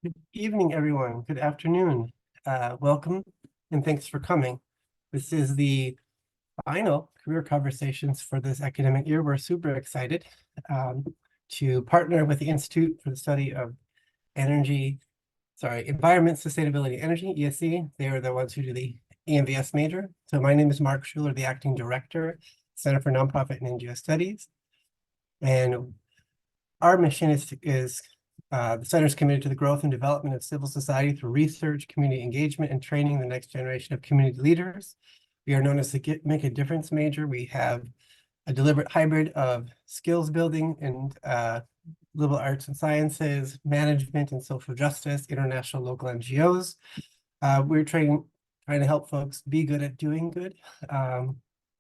Good evening, everyone. Good afternoon. Welcome and thanks for coming. This is the final career conversations for this academic year. We're super excited um, to partner with the Institute for the Study of Environment, Sustainability, Energy, ESE. They are the ones who do the EMVS major. So my name is Mark Schuler, the acting director, Center for Nonprofit and NGO Studies. And our mission is the center is committed to the growth and development of civil society through research, community engagement, and training the next generation of community leaders. We are known as the Make a Difference major. We have a deliberate hybrid of skills building and liberal arts and sciences, management and social justice, international local NGOs. We're trying to help folks be good at doing good.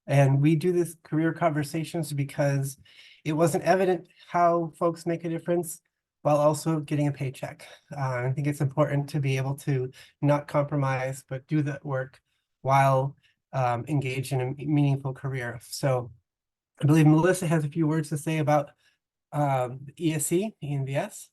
And we do this career conversations because it wasn't evident how folks make a difference while also getting a paycheck. I think it's important to be able to not compromise, but do the work while engaged in a meaningful career. So I believe Melissa has a few words to say about ESE, ENVS.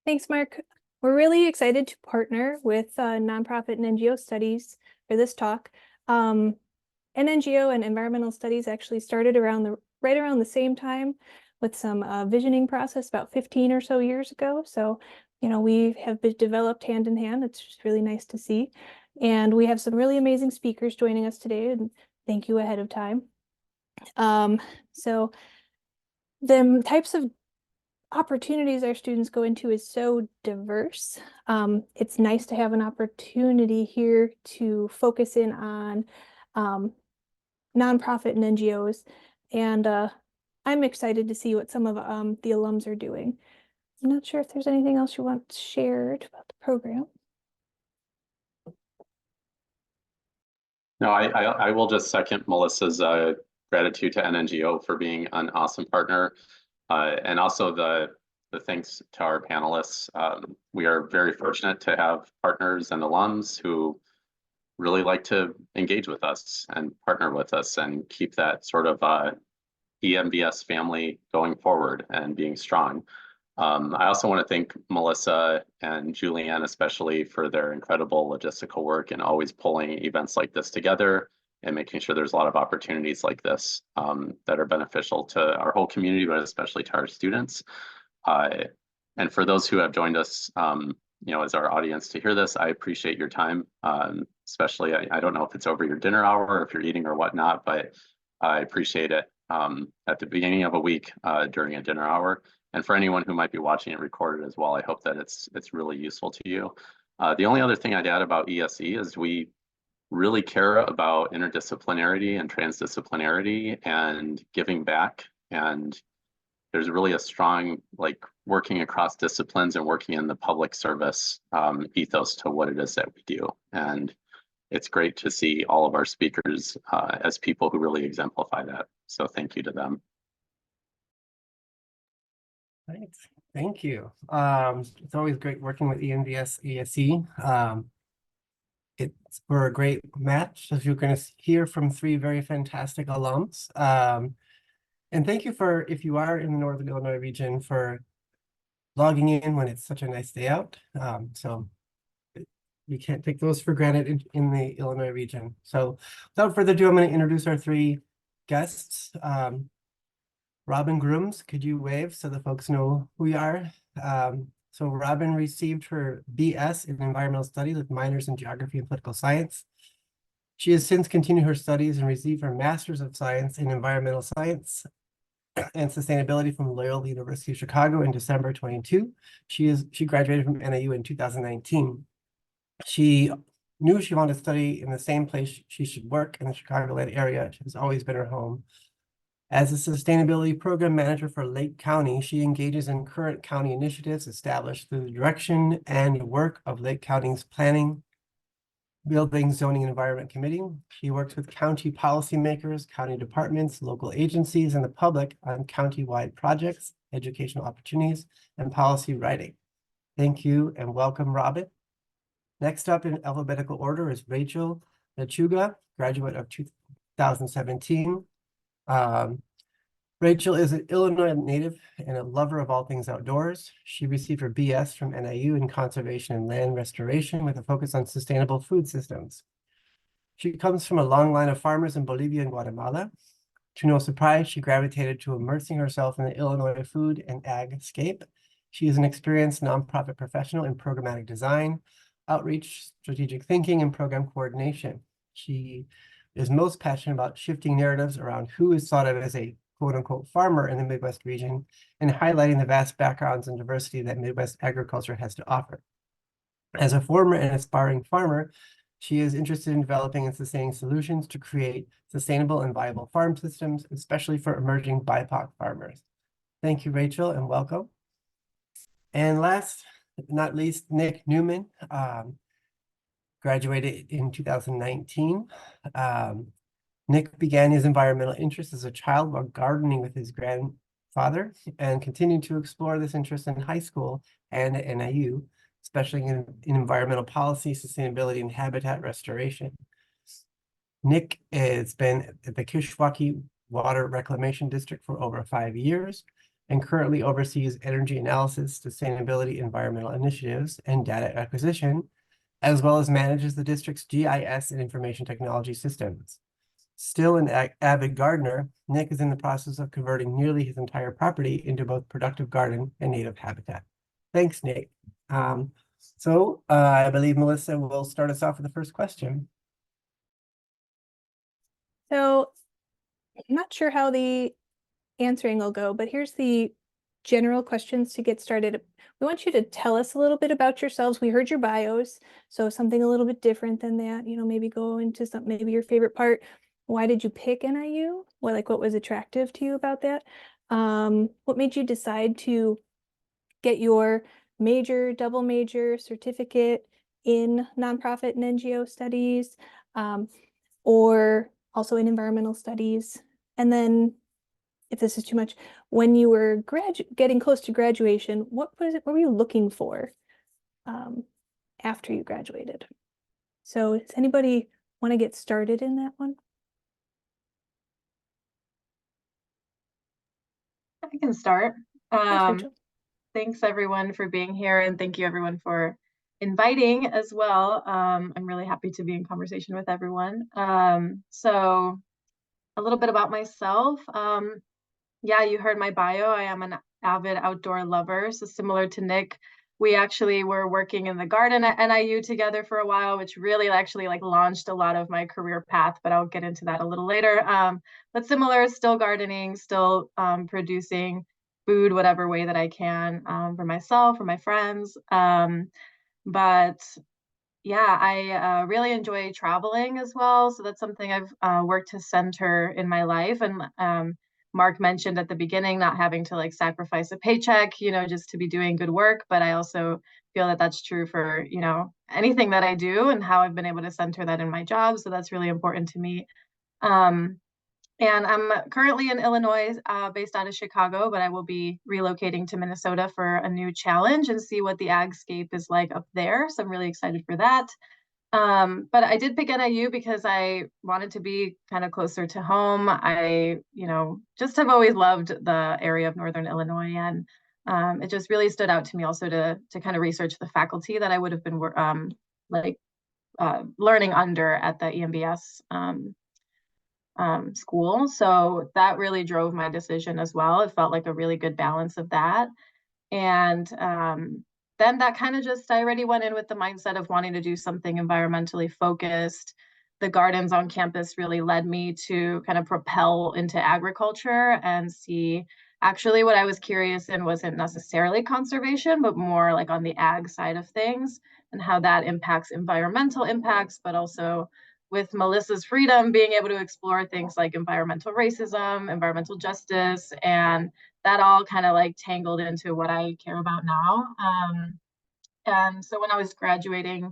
Thanks, Mark. We're really excited to partner with nonprofit and NGO studies for this talk. NGO and environmental studies actually started right around the same time with some visioning process about 15 or so years ago. So, we have been developed hand in hand. It's just really nice to see. And we have some really amazing speakers joining us today, and thank you ahead of time. So the types of opportunities our students go into is so diverse. It's nice to have an opportunity here to focus in on nonprofit and NGOs, and I'm excited to see what some of the alums are doing. I'm not sure if there's anything else you want shared about the program. No, I will just second Melissa's gratitude to NNGO for being an awesome partner, and also the thanks to our panelists. We are very fortunate to have partners and alums who really like to engage with us and partner with us and keep that sort of EMVS family going forward and being strong. I also want to thank Melissa and Julianne especially for their incredible logistical work and always pulling events like this together and making sure there's a lot of opportunities like this that are beneficial to our whole community, but especially to our students. And for those who have joined us, as our audience to hear this, I appreciate your time. Especially, I don't know if it's over your dinner hour or if you're eating or whatnot, but I appreciate it at the beginning of a week during a dinner hour. And for anyone who might be watching it recorded as well, I hope that it's really useful to you. The only other thing I'd add about ESE is we really care about interdisciplinarity and transdisciplinarity and giving back. And there's really a strong working across disciplines and working in the public service ethos to what it is that we do. And it's great to see all of our speakers as people who really exemplify that. So thank you to them. Thanks. Thank you. It's always great working with ENVS ESE. We're a great match, as you're going to hear from three very fantastic alums. And thank you for, if you are in the Northern Illinois region, for logging in when it's such a nice day out. So we can't take those for granted in the Illinois region. So without further ado, I'm going to introduce our three guests. Robin Grooms, could you wave so the folks know who you are? So Robin received her BS in Environmental Studies with minors in Geography and Political Science. She has since continued her studies and received her Master's of Science in Environmental Science and Sustainability from Loyola University of Chicago in December 22. She graduated from NIU in 2019. She knew she wanted to study in the same place she should work in the Chicagoland area. It has always been her home. As a sustainability program manager for Lake County, she engages in current county initiatives established through the direction and work of Lake County's Planning, Building, Zoning, and Environment Committee. She works with county policymakers, county departments, local agencies, and the public on county-wide projects, educational opportunities, and policy writing. Thank you and welcome, Robin. Next up in alphabetical order is Rachel Lechuga, graduate of 2017. Rachel is an Illinois native and a lover of all things outdoors. She received her BS from NIU in conservation and land restoration with a focus on sustainable food systems. She comes from a long line of farmers in Bolivia and Guatemala. To no surprise, she gravitated to immersing herself in the Illinois food and ag scape. She is an experienced nonprofit professional in programmatic design, outreach, strategic thinking, and program coordination. She is most passionate about shifting narratives around who is thought of as a quote-unquote farmer in the Midwest region and highlighting the vast backgrounds and diversity that Midwest agriculture has to offer. As a former and aspiring farmer, she is interested in developing and sustaining solutions to create sustainable and viable farm systems, especially for emerging BIPOC farmers. Thank you, Rachel, and welcome. And last but not least, Nick Newman graduated in 2019. Nick began his environmental interest as a child while gardening with his grandfather and continued to explore this interest in high school and at NIU, especially in environmental policy, sustainability, and habitat restoration. Nick has been at the Kishwaukee Water Reclamation District for over 5 years and currently oversees energy analysis, sustainability, environmental initiatives, and data acquisition, as well as manages the district's GIS and information technology systems. Still an avid gardener, Nick is in the process of converting nearly his entire property into both productive garden and native habitat. Thanks, Nick. I believe Melissa will start us off with the first question. So I'm not sure how the answering will go, but here's the general questions to get started. We want you to tell us a little bit about yourselves. We heard your bios, so something a little bit different than that, maybe go into maybe your favorite part. Why did you pick NIU? What was attractive to you about that? What made you decide to get your major, double major certificate in nonprofit and NGO studies, or also in environmental studies? And then, if this is too much, when you were getting close to graduation, what were you looking for after you graduated? So does anybody want to get started in that one? I can start. Thanks, Rachel. Thanks everyone for being here, and thank you everyone for inviting as well. I'm really happy to be in conversation with everyone. So a little bit about myself. Yeah, you heard my bio. I am an avid outdoor lover. So similar to Nick, we actually were working in the garden at NIU together for a while, which really actually launched a lot of my career path, but I'll get into that a little later. But similar, still gardening, still producing food, whatever way that I can, for myself, for my friends. But yeah, I really enjoy traveling as well. So that's something I've worked to center in my life. And Mark mentioned at the beginning, not having to sacrifice a paycheck, just to be doing good work. But I also feel that that's true for, anything that I do and how I've been able to center that in my job. So that's really important to me. And I'm currently in Illinois, based out of Chicago, but I will be relocating to Minnesota for a new challenge and see what the agscape is like up there. So I'm really excited for that. But I did pick NIU because I wanted to be kind of closer to home. I, just have always loved the area of Northern Illinois, and it just really stood out to me also to kind of research the faculty that I would have been learning under at the EMBS school. So that really drove my decision as well. It felt like a really good balance of that. And then that kind of I already went in with the mindset of wanting to do something environmentally focused. The gardens on campus really led me to kind of propel into agriculture and see actually what I was curious in wasn't necessarily conservation, but more on the ag side of things and how that impacts environmental impacts, but also with Melissa's freedom, being able to explore things like environmental racism, environmental justice, and that all kind of tangled into what I care about now. And so when I was graduating,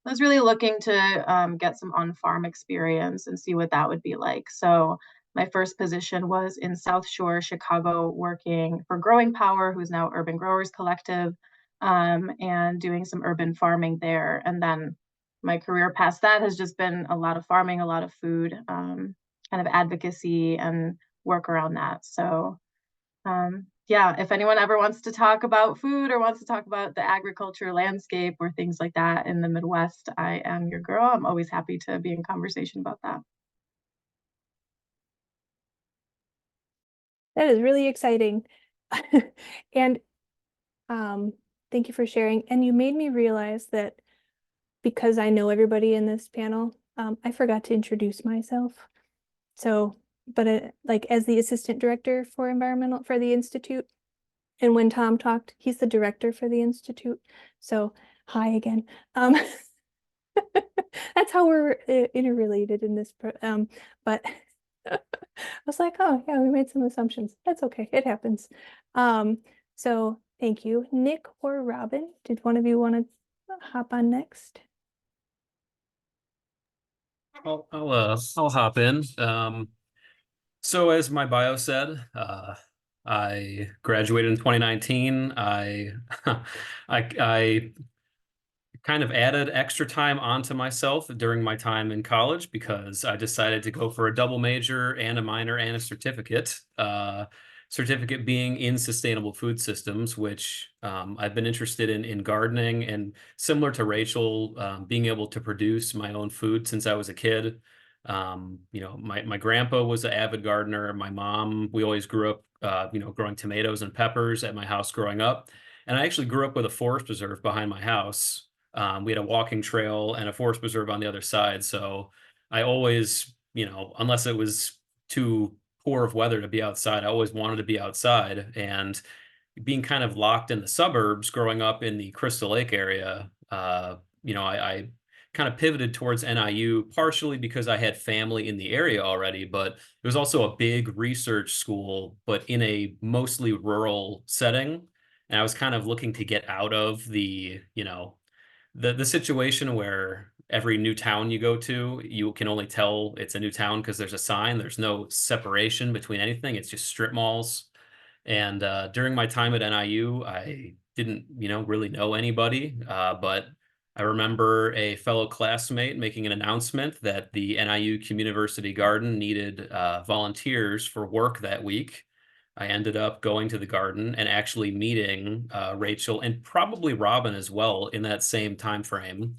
I was really looking to get some on-farm experience and see what that would be like. So my first position was in South Shore, Chicago, working for Growing Power, who's now Urban Growers Collective, and doing some urban farming there. And then my career past that has just been a lot of farming, a lot of food, kind of advocacy, and work around that. So yeah, if anyone ever wants to talk about food or wants to talk about the agriculture landscape or things like that in the Midwest, I am your girl. I'm always happy to be in conversation about that. That is really exciting. And thank you for sharing. And you made me realize that because I know everybody in this panel, I forgot to introduce myself. So, but like as the assistant director for environmental for the Institute, and when Tom talked, he's the director for the Institute. So hi again. That's how we're interrelated in this. But I was like, oh yeah, we made some assumptions. That's okay. It happens. So thank you. Nick or Robin, did one of you want to hop on next? I'll hop in. So as my bio said, I graduated in 2019. I kind of added extra time onto myself during my time in college because I decided to go for a double major and a minor and a certificate. Certificate being in sustainable food systems, which I've been interested in gardening, and similar to Rachel, being able to produce my own food since I was a kid. You know, my grandpa was an avid gardener. My mom, we always grew up, you know, growing tomatoes and peppers at my house growing up. And I actually grew up with a forest preserve behind my house. We had a walking trail and a forest preserve on the other side. So I always, you know, unless it was too poor of weather to be outside, I always wanted to be outside. And being kind of locked in the suburbs growing up in the Crystal Lake area, you know, I kind of pivoted towards NIU partially because I had family in the area already, but it was also a big research school, but in a mostly rural setting. And I was kind of looking to get out of the, you know, the situation where every new town you go to, you can only tell it's a new town because there's a sign. There's no separation between anything. It's just strip malls. And during my time at NIU, I didn't, you know, really know anybody, but I remember a fellow classmate making an announcement that the NIU Community Garden needed volunteers for work that week. I ended up going to the garden and actually meeting Rachel and probably Robin as well in that same time frame.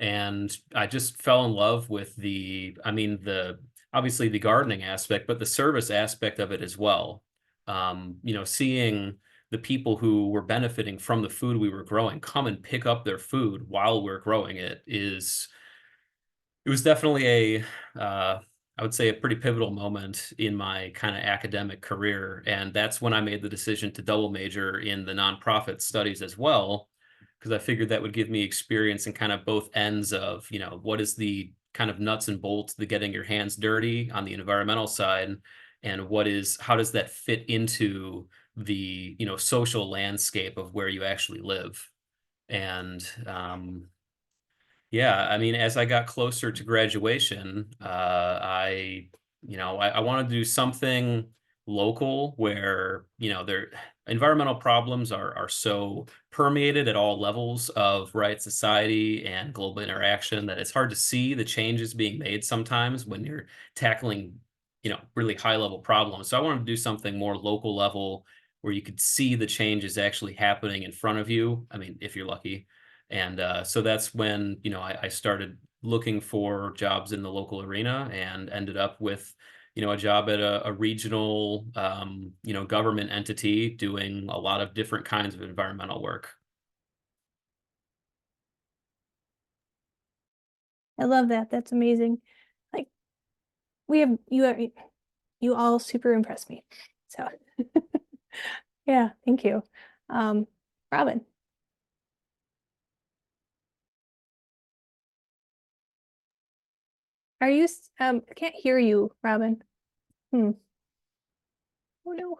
And I just fell in love with I mean, obviously the gardening aspect, but the service aspect of it as well. You know, seeing the people who were benefiting from the food we were growing come and pick up their food while we're growing it was definitely I would say a pretty pivotal moment in my kind of academic career. And that's when I made the decision to double major in the nonprofit studies as well, because I figured that would give me experience in kind of both ends of, you know, what is the kind of nuts and bolts, the getting your hands dirty on the environmental side, and how does that fit into the, you know, social landscape of where you actually live. And yeah, I mean, as I got closer to graduation, I wanted to do something local where, you know, environmental problems are so permeated at all levels of society and global interaction that it's hard to see the changes being made sometimes when you're tackling, you know, really high level problems. So I wanted to do something more local level where you could see the changes actually happening in front of you. I mean, if you're lucky. And so that's when, you know, I started looking for jobs in the local arena and ended up with, you know, a job at a regional, you know, government entity doing a lot of different kinds of environmental work. I love that. That's amazing. Like you all super impress me. So yeah, thank you. Robin. Are you I can't hear you, Robin. Oh no.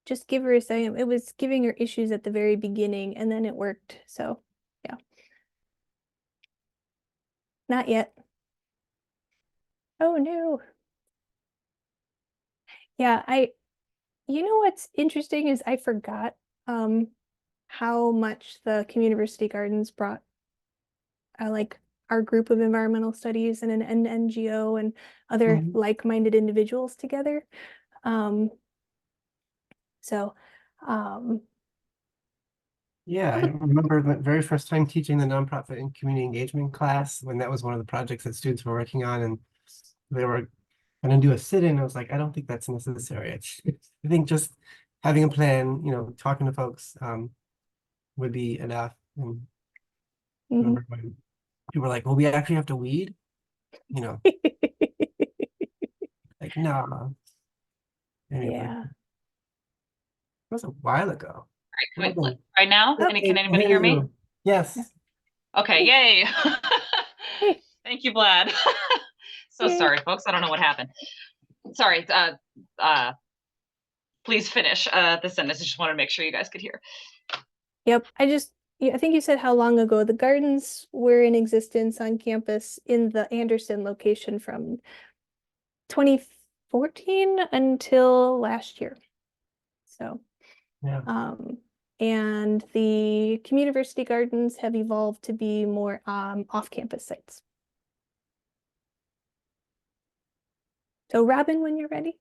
Just give her a second. It was giving her issues at the very beginning and then it worked. So yeah. Not yet. Oh no. Yeah, you know what's interesting is I forgot how much the community gardens brought like our group of environmental studies and an NGO and other Mhm. like-minded individuals together. So, Yeah, I remember the very first time teaching the nonprofit and community engagement class when that was one of the projects that students were working on, and they were going to do a sit-in. I was like, I don't think that's necessary. I think just having a plan, talking to folks would be enough. And I mhm. remember when people were like, well, we actually have to weed, like, no. Anyway, Yeah. it was a while ago. Wait, Well, right now? Oh, Can anybody hear me? Yes. Okay, yay. Hey. Thank you, Vlad. So Yay. sorry, folks. I don't know what happened. Sorry. Please finish the sentence. I just wanted to make sure you guys could hear. Yep. I think you said how long ago. The gardens were in existence on campus in the Anderson location from 2014 until last year. So, Yeah. and the community gardens have evolved to be more off-campus sites. So Robin, when you're ready.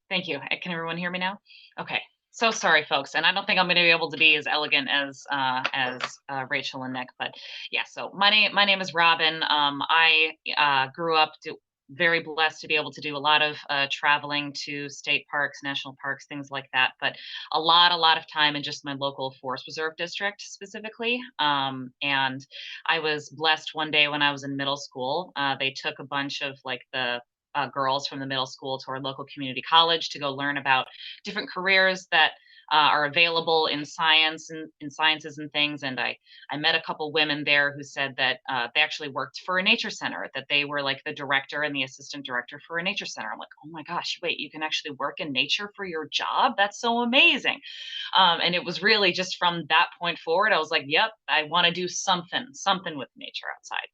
Thank you. Can everyone hear me now? Okay. So sorry, folks, and I don't think I'm going to be able to be as elegant as Rachel and Nick, but yeah. So my name is Robin. I grew up very blessed to be able to do a lot of traveling to state parks, national parks, things like that. But a lot of time in just my local forest reserve district specifically. And I was blessed one day when I was in middle school. They took a bunch of like the girls from the middle school to our local community college to go learn about different careers that are available in science and in sciences and things. And I met a couple women there who said that they actually worked for a nature center, that they were like the director and the assistant director for a nature center. I'm like, oh my gosh, wait, you can actually work in nature for your job? That's so amazing. And it was really just from that point forward, I was like, yep, I want to do something with nature outside.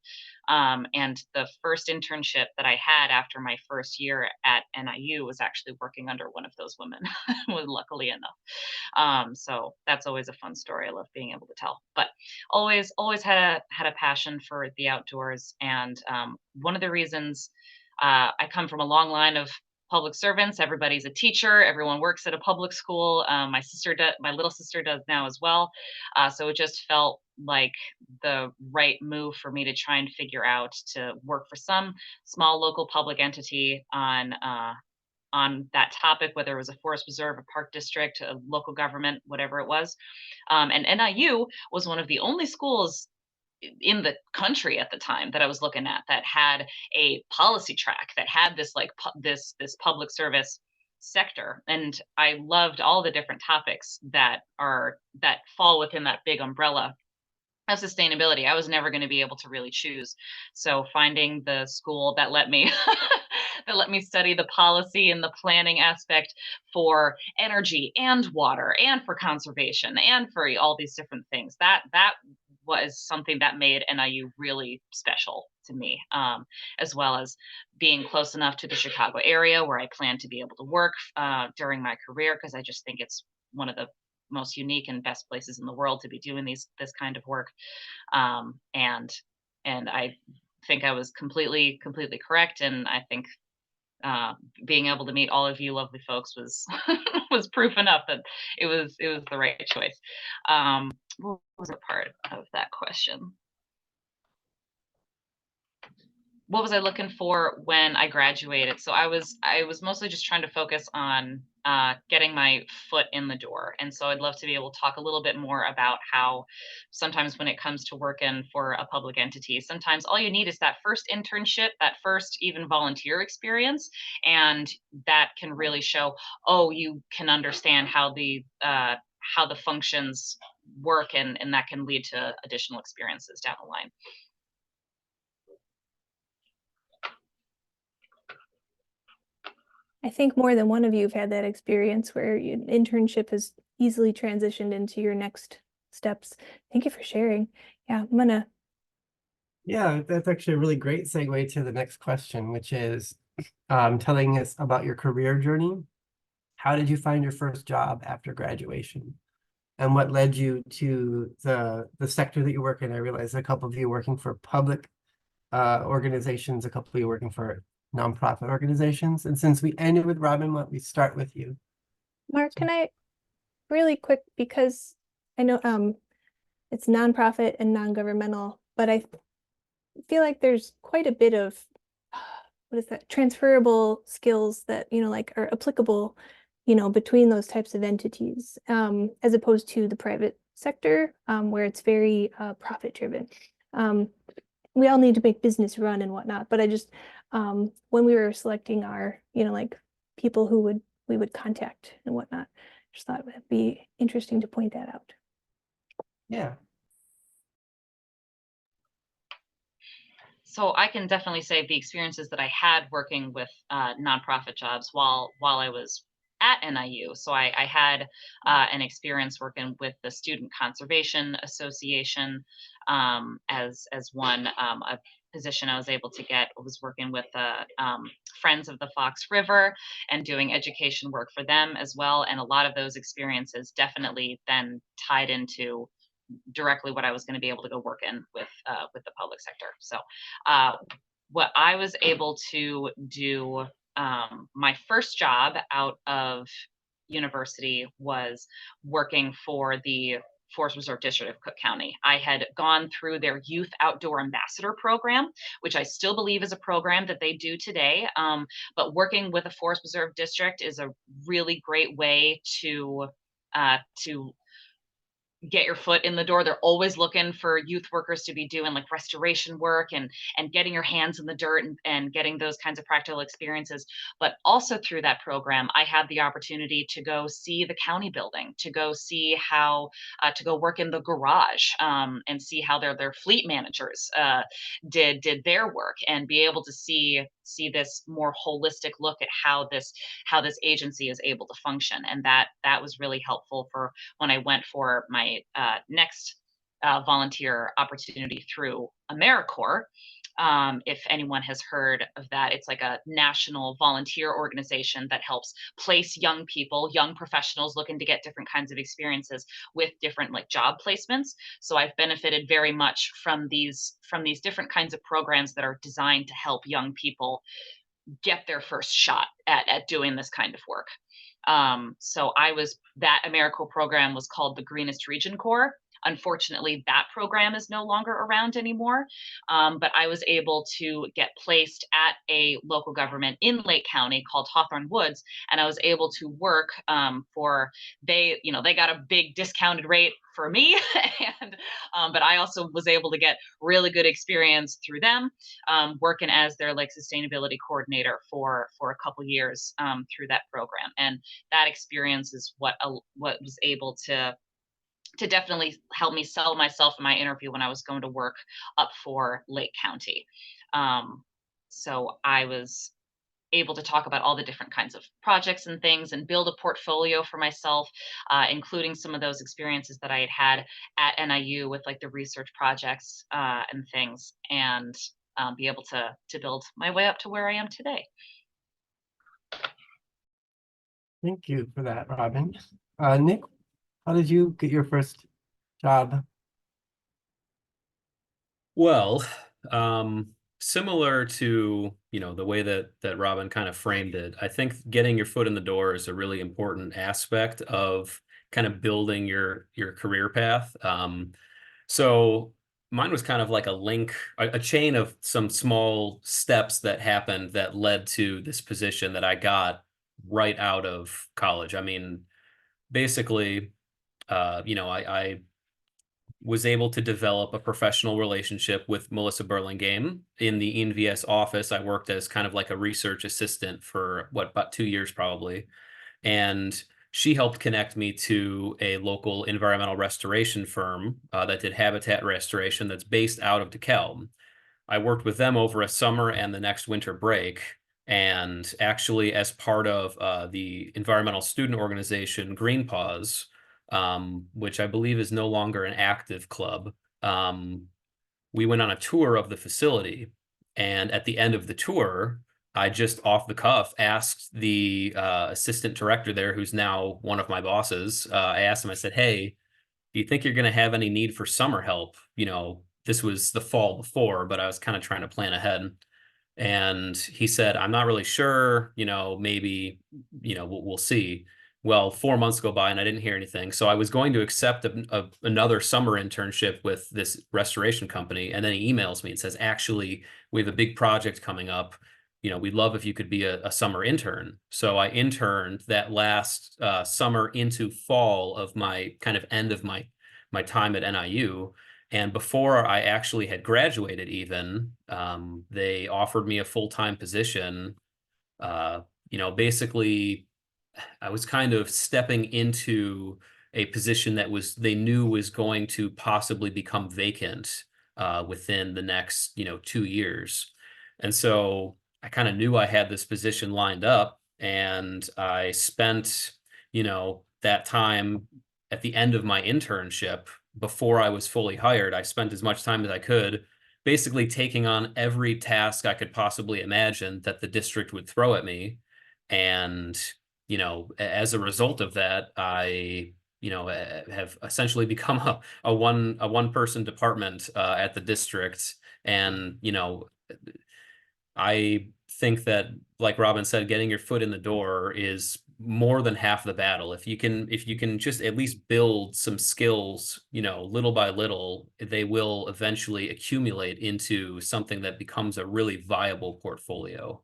And the first internship that I had after my first year at NIU was actually working under one of those women, luckily enough. So that's always a fun story. I love being able to tell, but always had a passion for the outdoors. And one of the reasons I come from a long line of public servants. Everybody's a teacher. Everyone works at a public school. My little sister does now as well. So it just felt like the right move for me to try and figure out to work for some small local public entity on that topic, whether it was a forest reserve, a park district, a local government, whatever it was. And NIU was one of the only schools in the country at the time that I was looking at that had a policy track that had this like this public service sector. And I loved all the different topics that fall within that big umbrella of sustainability. I was never going to be able to really choose. So finding the school that let me study the policy and the planning aspect for energy and water and for conservation and for all these different things, that was something that made NIU really special to me, as well as being close enough to the Chicago area where I plan to be able to work during my career, because I just think it's one of the most unique and best places in the world to be doing this kind of work. And I think I was completely correct. And I think being able to meet all of you lovely folks was was proof enough that it was the right choice. What was a part of that question? What was I looking for when I graduated? So I was mostly just trying to focus on getting my foot in the door. And so I'd love to be able to talk a little bit more about how sometimes when it comes to working for a public entity, sometimes all you need is that first internship, that first even volunteer experience. And that can really show, oh, you can understand how the functions work, and that can lead to additional experiences down the line. I think more than one of you have had that experience where an internship has easily transitioned into your next steps. Thank you for sharing. Yeah, I'm gonna. Yeah, that's actually a really great segue to the next question, which is telling us about your career journey. How did you find your first job after graduation? and what led you to the sector that you work in. I realize a couple of you working for public organizations, a couple of you working for nonprofit organizations. And since we ended with Robin, why don't we start with you? Mark, can I really quick, because I know it's nonprofit and non-governmental, but I feel like there's quite a bit of what is that, transferable skills that, like are applicable, between those types of entities, as opposed to the private sector, where it's very profit driven. We all need to make business run and whatnot, but I just, when we were selecting our, like people who we would contact and whatnot, just thought it would be interesting to point that out. Yeah. So I can definitely say the experiences that I had working with nonprofit jobs while I was at NIU. So I had an experience working with the Student Conservation Association as one a position I was able to get. Was working with Friends of the Fox River and doing education work for them as well. And a lot of those experiences definitely then tied into directly what I was going to be able to go work in with the public sector. So what I was able to do, my first job out of university was working for the Forest Reserve District of Cook County. I had gone through their Youth Outdoor Ambassador program, which I still believe is a program that they do today. But working with a Forest Reserve District is a really great way to get your foot in the door. They're always looking for youth workers to be doing like restoration work and getting your hands in the dirt and getting those kinds of practical experiences. But also through that program, I had the opportunity to go see the county building, to go see how to go work in the garage and see how their fleet managers did their work, and be able to see this more holistic look at how this agency is able to function. And that was really helpful for when I went for my next volunteer opportunity through AmeriCorps. If anyone has heard of that, it's like a national volunteer organization that helps place young people, young professionals looking to get different kinds of experiences with different like job placements. So I've benefited very much from these different kinds of programs that are designed to help young people get their first shot at doing this kind of work. So that AmeriCorps program was called the Greenest Region Corps. Unfortunately, that program is no longer around anymore. But I was able to get placed at a local government in Lake County called Hawthorne Woods, and I was able to work they got a big discounted rate for me, and but I also was able to get really good experience through them, working as their like sustainability coordinator for a couple years through that program. And that experience is what was able to definitely help me sell myself in my interview when I was going to work up for Lake County. So I was able to talk about all the different kinds of projects and things and build a portfolio for myself, including some of those experiences that I had at NIU with like the research projects and things, and be able to build my way up to where I am today. Thank you for that, Robin. Nick, how did you get your first job? Well, similar to, the way that Robin kind of framed it, I think getting your foot in the door is a really important aspect of kind of building your career path. So mine was kind of like a chain of some small steps that happened that led to this position that I got right out of college. I mean, basically, I was able to develop a professional relationship with Melissa Burlingame in the ENVS office. I worked as kind of like a research assistant for about 2 years probably. And she helped connect me to a local environmental restoration firm that did habitat restoration that's based out of DeKalb. I worked with them over a summer and the next winter break. And actually, as part of the environmental student organization, Green Paws, which I believe is no longer an active club, we went on a tour of the facility. And at the end of the tour, I just off the cuff asked the assistant director there, who's now one of my bosses. I asked him, I said, hey, do you think you're going to have any need for summer help? You know, this was the fall before, but I was kind of trying to plan ahead. And he said, I'm not really sure, you know, maybe, you know, we'll see. Well, 4 months go by and I didn't hear anything. So I was going to accept another summer internship with this restoration company. And then he emails me and says, actually, we have a big project coming up. You know, we'd love if you could be a summer intern. So I interned that last summer into fall of my kind of end of my time at NIU. And before I actually had graduated even, they offered me a full-time position. You know, basically, I was kind of stepping into a position that they knew was going to possibly become vacant within the next, you know, 2 years. And so I kind of knew I had this position lined up, and I spent, you know, that time at the end of my internship before I was fully hired. I spent as much time as I could basically taking on every task I could possibly imagine that the district would throw at me. And, you know, as a result of that, I, you know, have essentially become a one person department at the district. And, you know, I think that, like Robin said, getting your foot in the door is more than half the battle. If you can just at least build some skills, you know, little by little, they will eventually accumulate into something that becomes a really viable portfolio.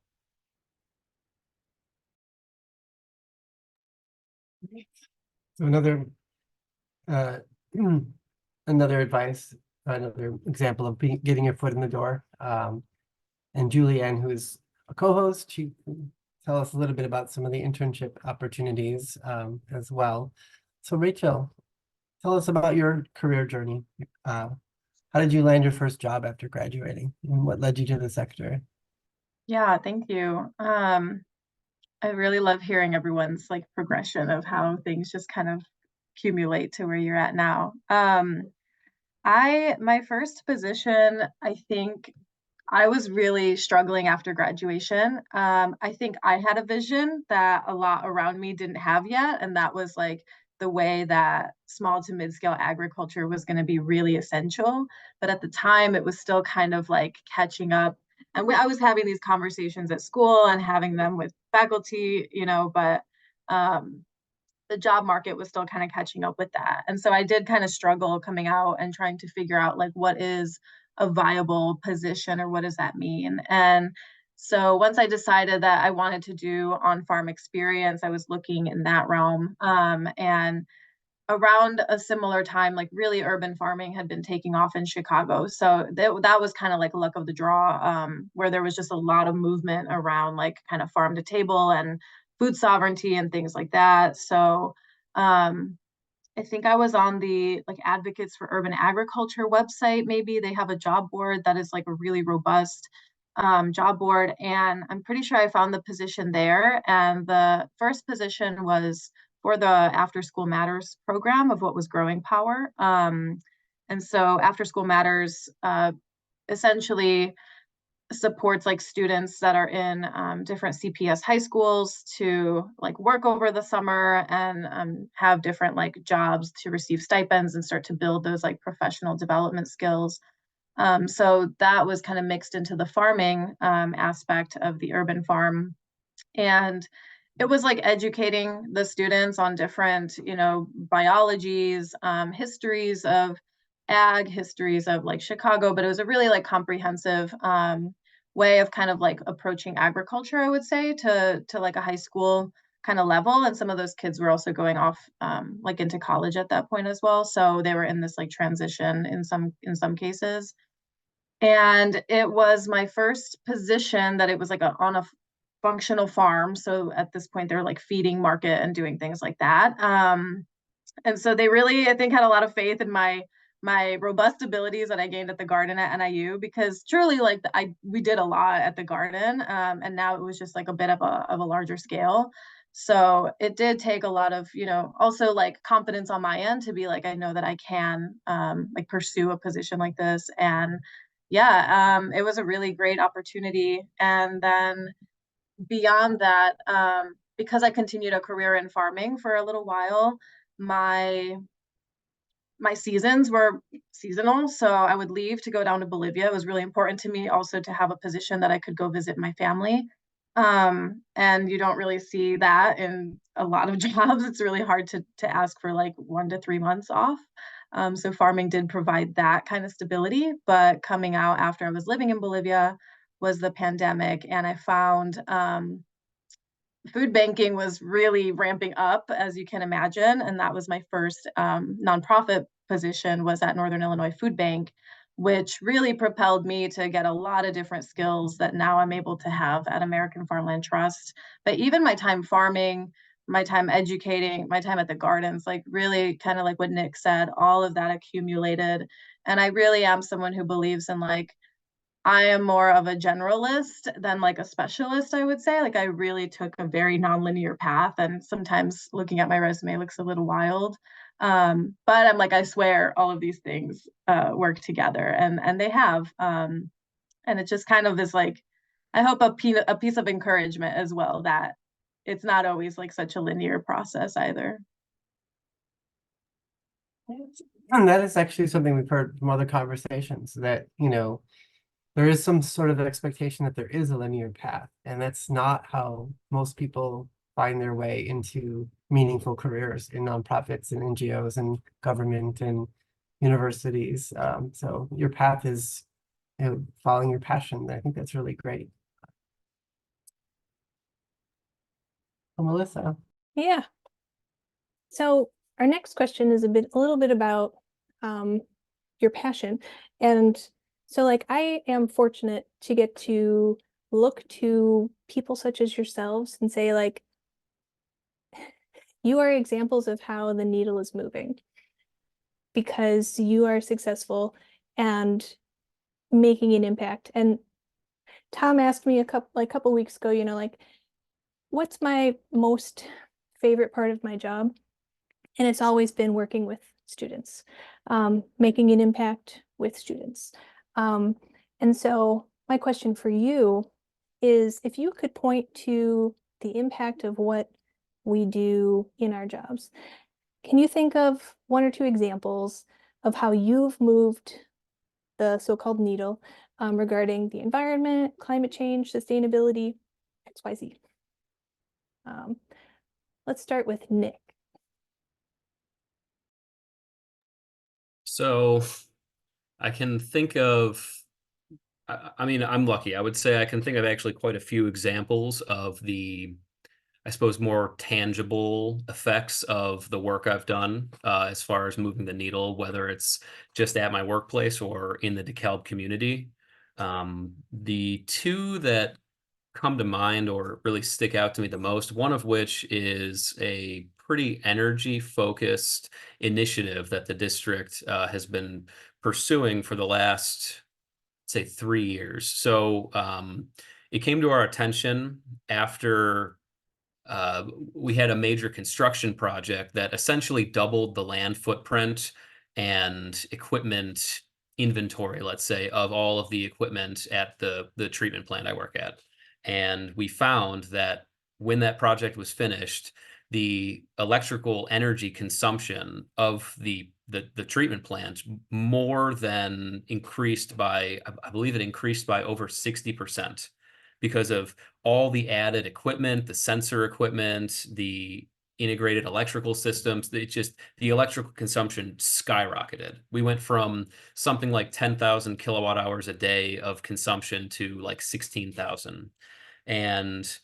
So another uh, another advice, another example of getting your foot in the door. And Julianne, who is a co-host, she can tell us a little bit about some of the internship opportunities as well. So Rachel, tell us about your career journey. How did you land your first job after graduating, and what led you to the sector? Yeah, thank you. I really love hearing everyone's like progression of how things just kind of accumulate to where you're at now. My first position, I think I was really struggling after graduation. I think I had a vision that a lot around me didn't have yet, and that was like the way that small to mid-scale agriculture was going to be really essential. But at the time, it was still kind of like catching up. And I was having these conversations at school and having them with faculty, you know, but the job market was still kind of catching up with that. And so I did kind of struggle coming out and trying to figure out like what is a viable position or what does that mean. And so once I decided that I wanted to do on-farm experience, I was looking in that realm. And around a similar time, like really urban farming had been taking off in Chicago. So that was kind of like luck of the draw, where there was just a lot of movement around like kind of farm to table and food sovereignty and things like that. So I think I was on the like Advocates for Urban Agriculture website. Maybe they have a job board that is like a really robust job board. And I'm pretty sure I found the position there. And the first position was for the After School Matters program of what was Growing Power. And so After School Matters essentially supports like students that are in different CPS high schools to like work over the summer and have different like jobs to receive stipends and start to build those like professional development skills. So that was kind of mixed into the farming aspect of the urban farm. And it was like educating the students on different, you know, biologies, histories of ag, histories of like Chicago, but it was a really like comprehensive way of kind of like approaching agriculture, I would say, to like a high school kind of level. And some of those kids were also going off like into college at that point as well. So they were in this like transition in some cases. And it was my first position that it was like on a functional farm. So at this point, they're like feeding market and doing things like that. And so they really, I think, had a lot of faith in my robust abilities that I gained at the garden at NIU, because truly like we did a lot at the garden. And now it was just like a bit of a larger scale. So it did take a lot of, you know, also like confidence on my end to be like, I know that I can like pursue a position like this. And yeah, it was a really great opportunity. And then beyond that, because I continued a career in farming for a little while, my my seasons were seasonal, so I would leave to go down to Bolivia. It was really important to me also to have a position that I could go visit my family. And you don't really see that in a lot of jobs. It's really hard to ask for like 1 to 3 months off. So farming did provide that kind of stability, but coming out after I was living in Bolivia was the pandemic, and I found food banking was really ramping up, as you can imagine, and that was my first nonprofit position, was at Northern Illinois Food Bank, which really propelled me to get a lot of different skills that now I'm able to have at American Farmland Trust. But even my time farming, my time educating, my time at the gardens, like really kind of like what Nick said, all of that accumulated. And I really am someone who believes in like, I am more of a generalist than like a specialist, I would say. Like I really took a very nonlinear path, and sometimes looking at my resume looks a little wild. But I'm like, I swear all of these things work together, and they have. And it's just kind of this like, I hope a piece of encouragement as well, that it's not always like such a linear process either. And that is actually something we've heard from other conversations, that, there is some sort of expectation that there is a linear path, and that's not how most people find their way into meaningful careers in nonprofits and NGOs and government and universities. So your path is, following your passion. I think that's really great. So, Melissa. Yeah. So our next question is a little bit about your passion. And so like I am fortunate to get to look to people such as yourselves and say like, you are examples of how the needle is moving, because you are successful and making an impact. And Tom asked me a couple weeks ago, like, what's my most favorite part of my job? And it's always been working with students, making an impact with students. And so my question for you is, if you could point to the impact of what we do in our jobs, can you think of 1 or 2 examples of how you've moved the so-called needle regarding the environment, climate change, sustainability, XYZ? Let's start with Nick. So I can think of, I mean, I'm lucky. I would say I can think of actually quite a few examples of the, I suppose, more tangible effects of the work I've done as far as moving the needle, whether it's just at my workplace or in the DeKalb community. The 2 that come to mind or really stick out to me the most, one of which is a pretty energy-focused initiative that the district has been pursuing for the last, say, 3 years. So it came to our attention after we had a major construction project that essentially doubled the land footprint and equipment inventory, let's say, of all of the equipment at the treatment plant I work at. And we found that when that project was finished, the electrical energy consumption of the treatment plant more than increased by, I believe it increased by over 60%, because of all the added equipment, the sensor equipment, the integrated electrical systems. The electrical consumption skyrocketed. We went from something like 10,000 kilowatt hours a day of consumption to like 16,000. And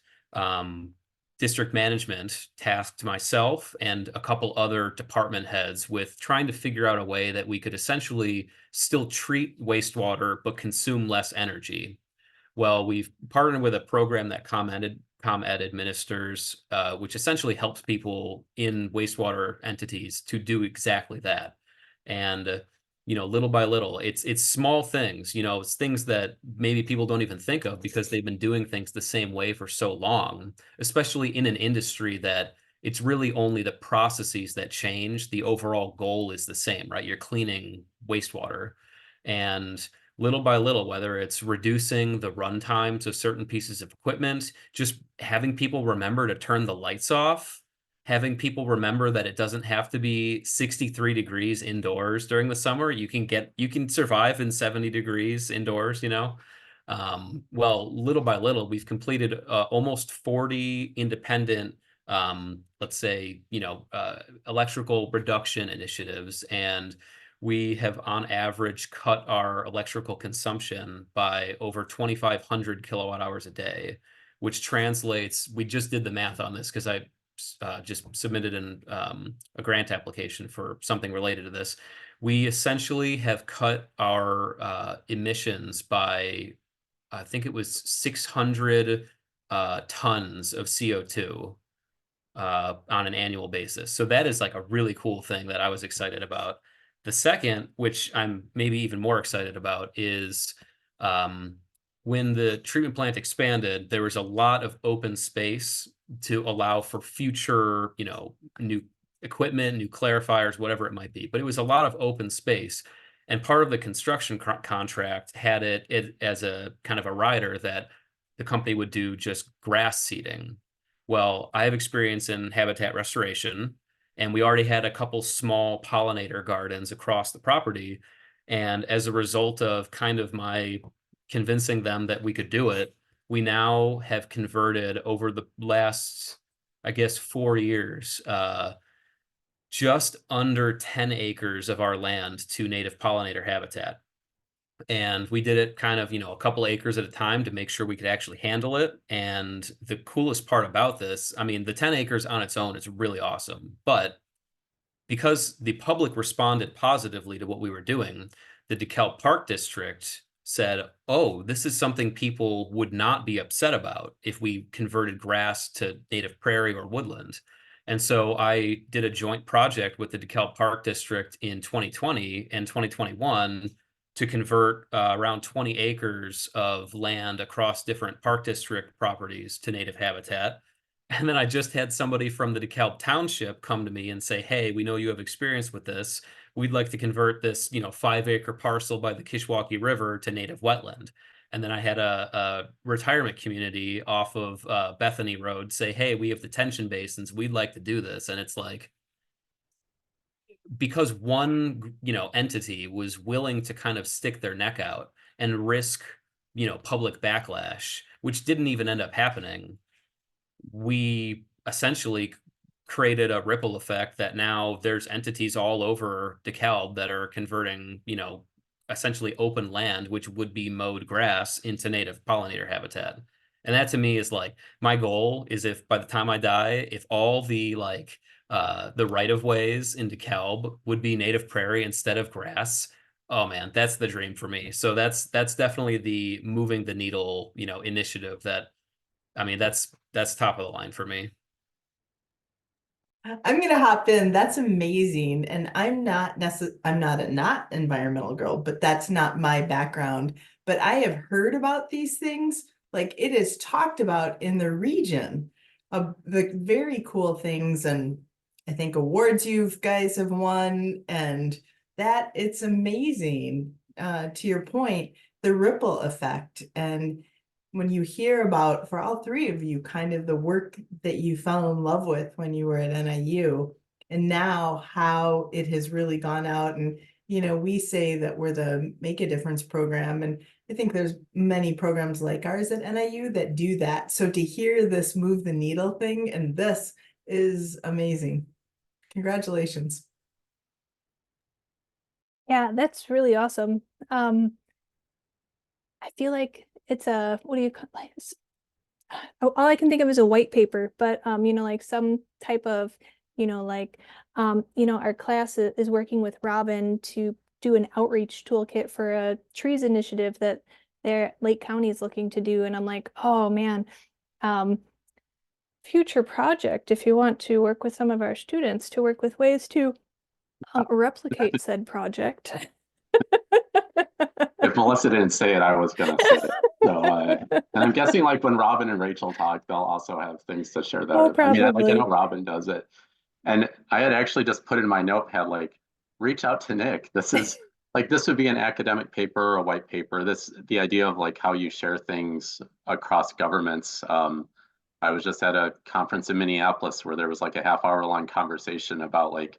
district management tasked myself and a couple other department heads with trying to figure out a way that we could essentially still treat wastewater but consume less energy. Well, we've partnered with a program that ComEd administers, which essentially helps people in wastewater entities to do exactly that. And little by little, it's small things. It's things that maybe people don't even think of because they've been doing things the same way for so long, especially in an industry that it's really only the processes that change. The overall goal is the same, right? You're cleaning wastewater, and little by little, whether it's reducing the run times of certain pieces of equipment, just having people remember to turn the lights off having people remember that it doesn't have to be 63 degrees indoors during the summer. You can survive in 70 degrees indoors, you know. Well, little by little, we've completed almost 40 independent, let's say, electrical reduction initiatives, and we have on average cut our electrical consumption by over 2,500 kilowatt hours a day, which translates, we just did the math on this because I just submitted a grant application for something related to this. We essentially have cut our emissions by, I think it was 600 tons of CO2 on an annual basis. So that is like a really cool thing that I was excited about. The second, which I'm maybe even more excited about, is when the treatment plant expanded, there was a lot of open space to allow for future, new equipment, new clarifiers, whatever it might be. But it was a lot of open space. And part of the construction contract had it as a kind of a rider that the company would do just grass seeding. Well, I have experience in habitat restoration, and we already had a couple small pollinator gardens across the property. And as a result of kind of my convincing them that we could do it, we now have converted over the last, I guess, 4 years, just under 10 acres of our land to native pollinator habitat. And we did it kind of, a couple acres at a time to make sure we could actually handle it. And the coolest part about this, I mean, the 10 acres on its own is really awesome. But because the public responded positively to what we were doing, the DeKalb Park District said, oh, this is something people would not be upset about if we converted grass to native prairie or woodland. And so I did a joint project with the DeKalb Park District in 2020 and 2021 to convert around 20 acres of land across different park district properties to native habitat. And then I just had somebody from the DeKalb Township come to me and say, hey, we know you have experience with this. We'd like to convert this, 5-acre parcel by the Kishwaukee River to native wetland. And then I had a retirement community off of Bethany Road say, hey, we have detention basins. We'd like to do this. And it's like, because one, entity was willing to kind of stick their neck out and risk, public backlash, which didn't even end up happening, we essentially created a ripple effect that now there's entities all over DeKalb that are converting, essentially open land, which would be mowed grass, into native pollinator habitat. And that to me is like, my goal is, if by the time I die, if all the the right of ways in DeKalb would be native prairie instead of grass, oh man, that's the dream for me. So that's definitely the moving the needle, initiative that, I mean, that's top of the line for me. I'm gonna hop in. That's amazing. And I'm not a not environmental girl, but that's not my background. But I have heard about these things. Like, it is talked about in the region of the very cool things, and I think awards you guys have won, and that it's amazing. To your point, the ripple effect. And when you hear about, for all three of you, kind of the work that you fell in love with when you were at NIU, and now how it has really gone out. And, we say that we're the Make a Difference program, and I think there's many programs like ours at NIU that do that. So to hear this move the needle thing, and this is amazing. Congratulations. Yeah, that's really awesome. I feel like it's a, what do you call like, all I can think of is a white paper, but like some type of, our class is working with Robin to do an outreach toolkit for a trees initiative that their Lake County is looking to do. And I'm like, oh man, future project, if you want to work with some of our students to work with ways to replicate said project. If Melissa didn't say it, I was going to say it. So, and I'm guessing like when Robin and Rachel talk, they'll also have things to share there. Oh, I mean, I probably. know Robin does it. And I had actually just put in my notepad, like, reach out to Nick. This is like, this would be an academic paper, a white paper. The idea of like how you share things across governments. I was just at a conference in Minneapolis where there was like a half-hour long conversation about like,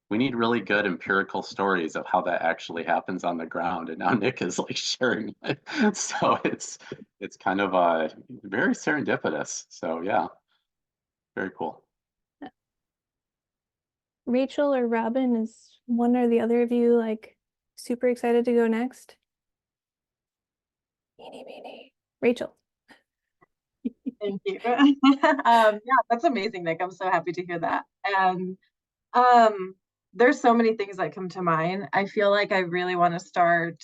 we need really good empirical stories of how that actually happens on the ground. And now Nick is like sharing it. So it's kind of very serendipitous. So yeah, very cool. Rachel or Robin, is one or the other of you like super excited to go next? Eeny, meeny. Rachel. Thank you. Yeah, that's amazing, Nick. I'm so happy to hear that. And there's so many things that come to mind. I feel like I really want to start.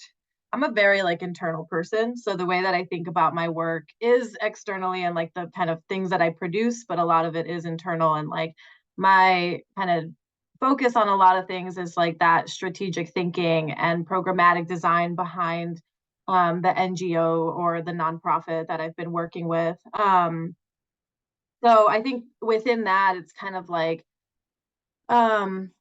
I'm a very like internal person, so the way that I think about my work is externally and like the kind of things that I produce, but a lot of it is internal, and like my kind of focus on a lot of things is like that strategic thinking and programmatic design behind the NGO or the nonprofit that I've been working with. So I think within that, it's kind of like um,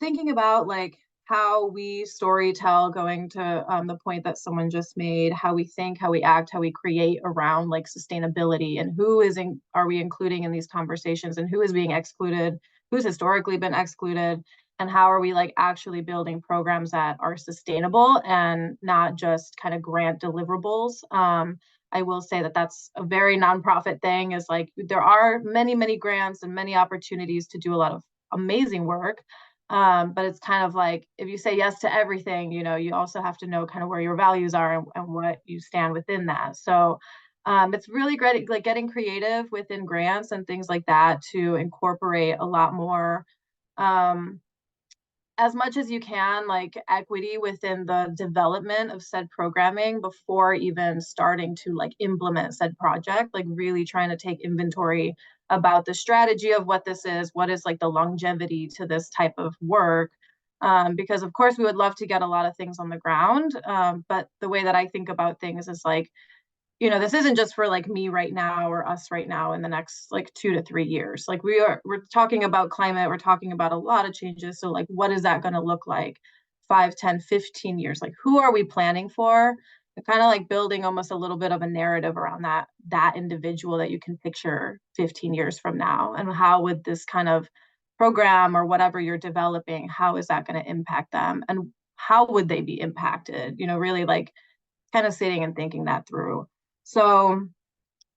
thinking about like how we story tell, going to the point that someone just made, how we think, how we act, how we create around like sustainability, and who are we including in these conversations, and who is being excluded, who's historically been excluded, and how are we like actually building programs that are sustainable and not just kind of grant deliverables. I will say that that's a very nonprofit thing, is like there are many, many grants and many opportunities to do a lot of amazing work. But it's kind of like, if you say yes to everything, you know, you also have to know kind of where your values are and what you stand within that. So it's really great, like getting creative within grants and things like that to incorporate a lot more, as much as you can, like equity within the development of said programming before even starting to like implement said project, like really trying to take inventory about the strategy of what this is, what is like the longevity to this type of work. Because of course we would love to get a lot of things on the ground, but the way that I think about things is like, you know, this isn't just for like me right now or us right now in the next like 2 to 3 years. Like we're talking about climate, we're talking about a lot of changes. So like, what is that going to look like 5, 10, 15 years? Like, who are we planning for? And kind of like building almost a little bit of a narrative around that individual that you can picture 15 years from now. And how would this kind of program or whatever you're developing, how is that going to impact them? And how would they be impacted? You know, really like kind of sitting and thinking that through. So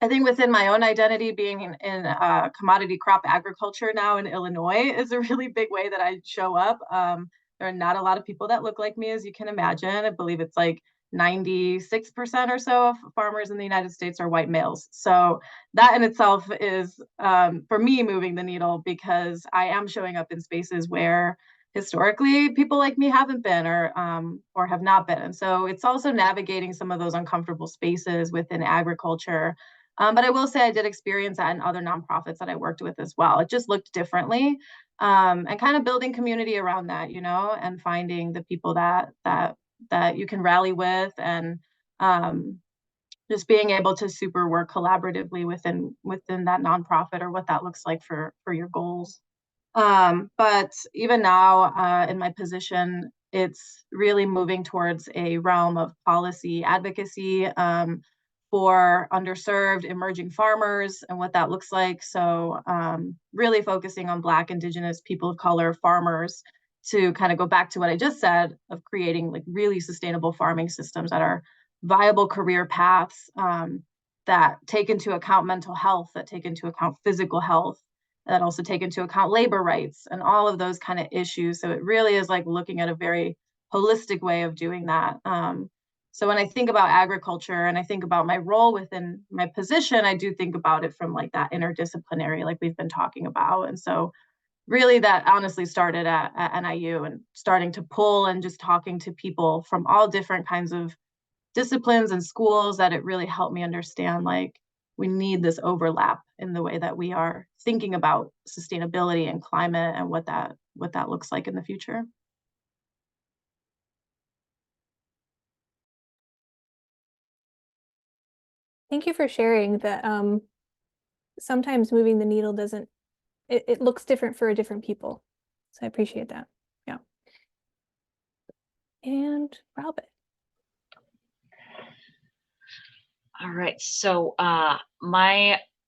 I think within my own identity, being in commodity crop agriculture now in Illinois is a really big way that I show up. There are not a lot of people that look like me, as you can imagine. I believe it's like 96% or so of farmers in the United States are white males. So that in itself is, for me, moving the needle, because I am showing up in spaces where historically people like me haven't been, or have not been. And so it's also navigating some of those uncomfortable spaces within agriculture. But I will say I did experience that in other nonprofits that I worked with as well. It just looked differently, and kind of building community around that, you know, and finding the people that you can rally with, and just being able to super work collaboratively within that nonprofit, or what that looks like for your goals. But even now, in my position, it's really moving towards a realm of policy advocacy, for underserved emerging farmers and what that looks like. So really focusing on Black, Indigenous, people of color farmers, to kind of go back to what I just said of creating like really sustainable farming systems that are viable career paths, that take into account mental health, that take into account physical health, that also take into account labor rights and all of those kind of issues. So it really is like looking at a very holistic way of doing that. So when I think about agriculture and I think about my role within my position, I do think about it from like that interdisciplinary, like we've been talking about. And so really that honestly started at NIU, and starting to pull and just talking to people from all different kinds of disciplines and schools, that it really helped me understand like we need this overlap in the way that we are thinking about sustainability and climate, and what that looks like in the future. Thank you for sharing that. Sometimes moving the needle doesn't, it looks different for different people. So I appreciate that. Yeah. And Robin. All right. So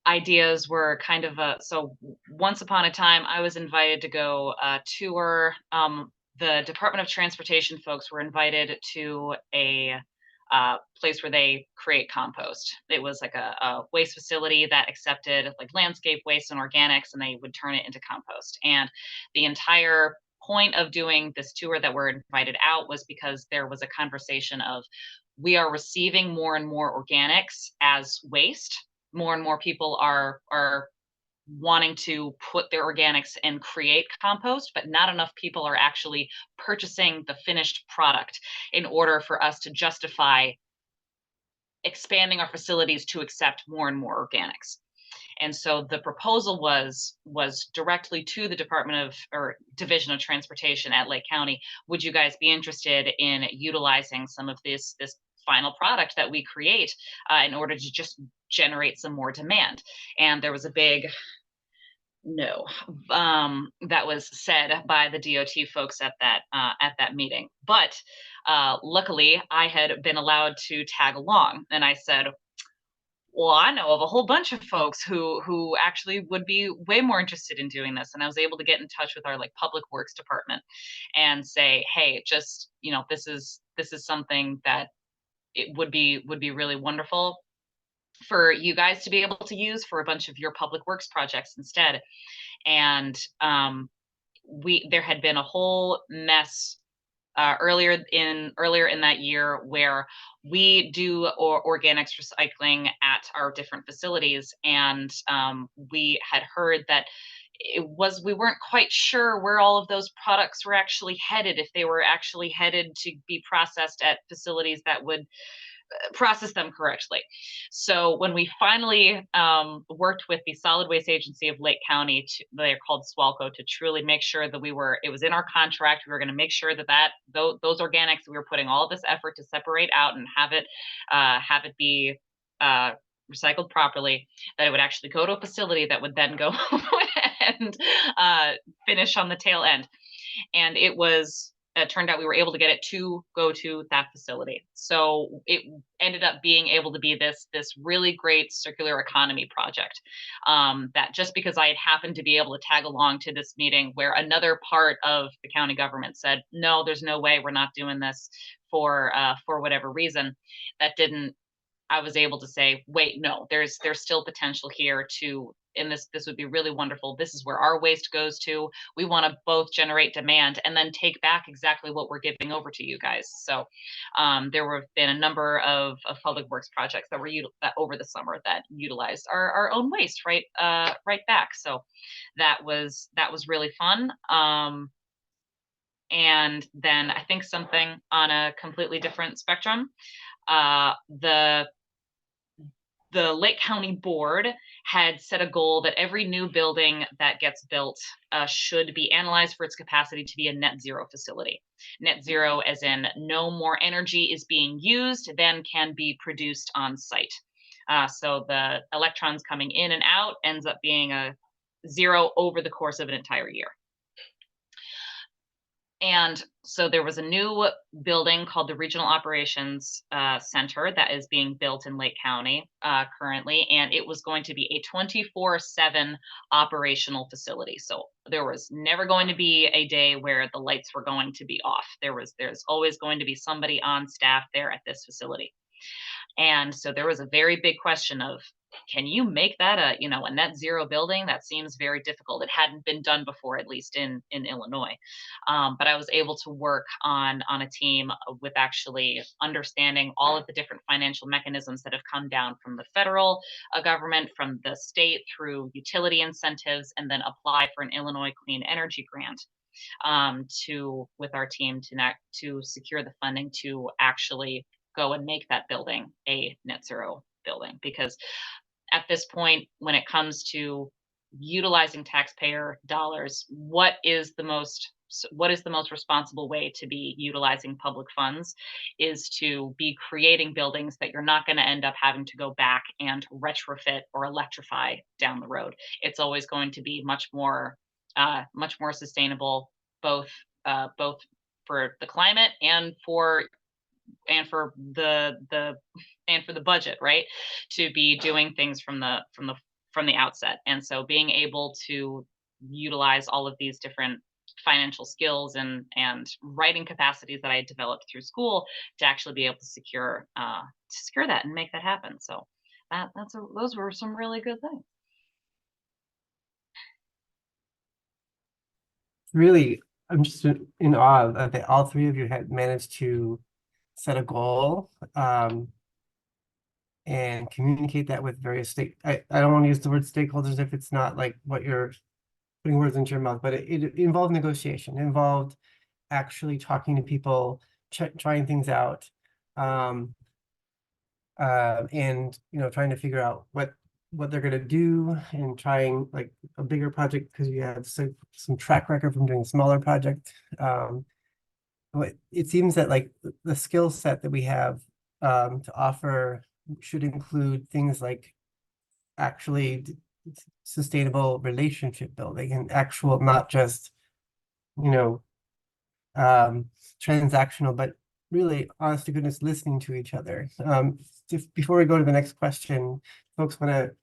ideas were kind of so once upon a time I was invited to go tour. The Department of Transportation folks were invited to a place where they create compost. It was like a waste facility that accepted like landscape waste and organics, and they would turn it into compost. And the entire point of doing this tour that we're invited out was because there was a conversation of, we are receiving more and more organics as waste. More and more people are wanting to put their organics and create compost, but not enough people are actually purchasing the finished product in order for us to justify expanding our facilities to accept more and more organics. And so the proposal was directly to the Department of or Division of Transportation at Lake County. Would you guys be interested in utilizing some of this final product that we create in order to just generate some more demand? And there was a big no that was said by the DOT folks at that meeting. But luckily, I had been allowed to tag along, and I said, well, I know of a whole bunch of folks who actually would be way more interested in doing this. And I was able to get in touch with our like public works department and say, hey, just, you know, this is something that it would be really wonderful for you guys to be able to use for a bunch of your public works projects instead. And there had been a whole mess earlier in that year where we do organics recycling at our different facilities, and we had heard that we weren't quite sure where all of those products were actually headed, if they were actually headed to be processed at facilities that would process them correctly. So when we finally worked with the Solid Waste Agency of Lake County, they're called SWALCO, to truly make sure that it was in our contract. We were going to make sure that those organics, we were putting all this effort to separate out and have it be recycled properly, that it would actually go to a facility that would then go and finish on the tail end. And it turned out we were able to get it to go to that facility. So it ended up being able to be this really great circular economy project. That just because I had happened to be able to tag along to this meeting where another part of the county government said, no, there's no way, we're not doing this for whatever reason, I was able to say, wait, no, there's still potential here and this would be really wonderful. This is where our waste goes to. We want to both generate demand and then take back exactly what we're giving over to you guys. So there have been a number of public works projects that were over the summer that utilized our own waste right back. So that was really fun. And then I think something on a completely different spectrum, the Lake County Board had set a goal that every new building that gets built should be analyzed for its capacity to be a net zero facility. Net zero as in no more energy is being used than can be produced on site. So the electrons coming in and out ends up being a zero over the course of an entire year. And so there was a new building called the Regional Operations Center that is being built in Lake County currently, and it was going to be a 24/7 operational facility. So there was never going to be a day where the lights were going to be off. There's always going to be somebody on staff there at this facility. And so there was a very big question of, can you make that a net zero building? That seems very difficult. It hadn't been done before, at least in Illinois. But I was able to work on a team with actually understanding all of the different financial mechanisms that have come down from the federal government, from the state through utility incentives, and then apply for an Illinois Clean Energy Grant with our team to secure the funding to actually go and make that building a net zero building. Because at this point, when it comes to utilizing taxpayer dollars, what is the most responsible way to be utilizing public funds is to be creating buildings that you're not going to end up having to go back and retrofit or electrify down the road. It's always going to be much more sustainable, both for the climate and for the budget, right? To be doing things from the from the outset. And so being able to utilize all of these different financial skills and writing capacities that I developed through school to actually be able to secure that and make that happen. So those were some really good things. Really, I'm just in awe that all three of you had managed to set a goal and communicate that with various I don't want to use the word stakeholders if it's not like what you're putting words into your mouth, but it involved negotiation, it involved actually talking to people, trying things out, and trying to figure out what they're going to do, and trying like a bigger project because you have some track record from doing a smaller project. But it seems that like the skill set that we have to offer should include things like actually sustainable relationship building and actual, not just transactional, but really honest to goodness listening to each other. Before we go to the next question, folks want to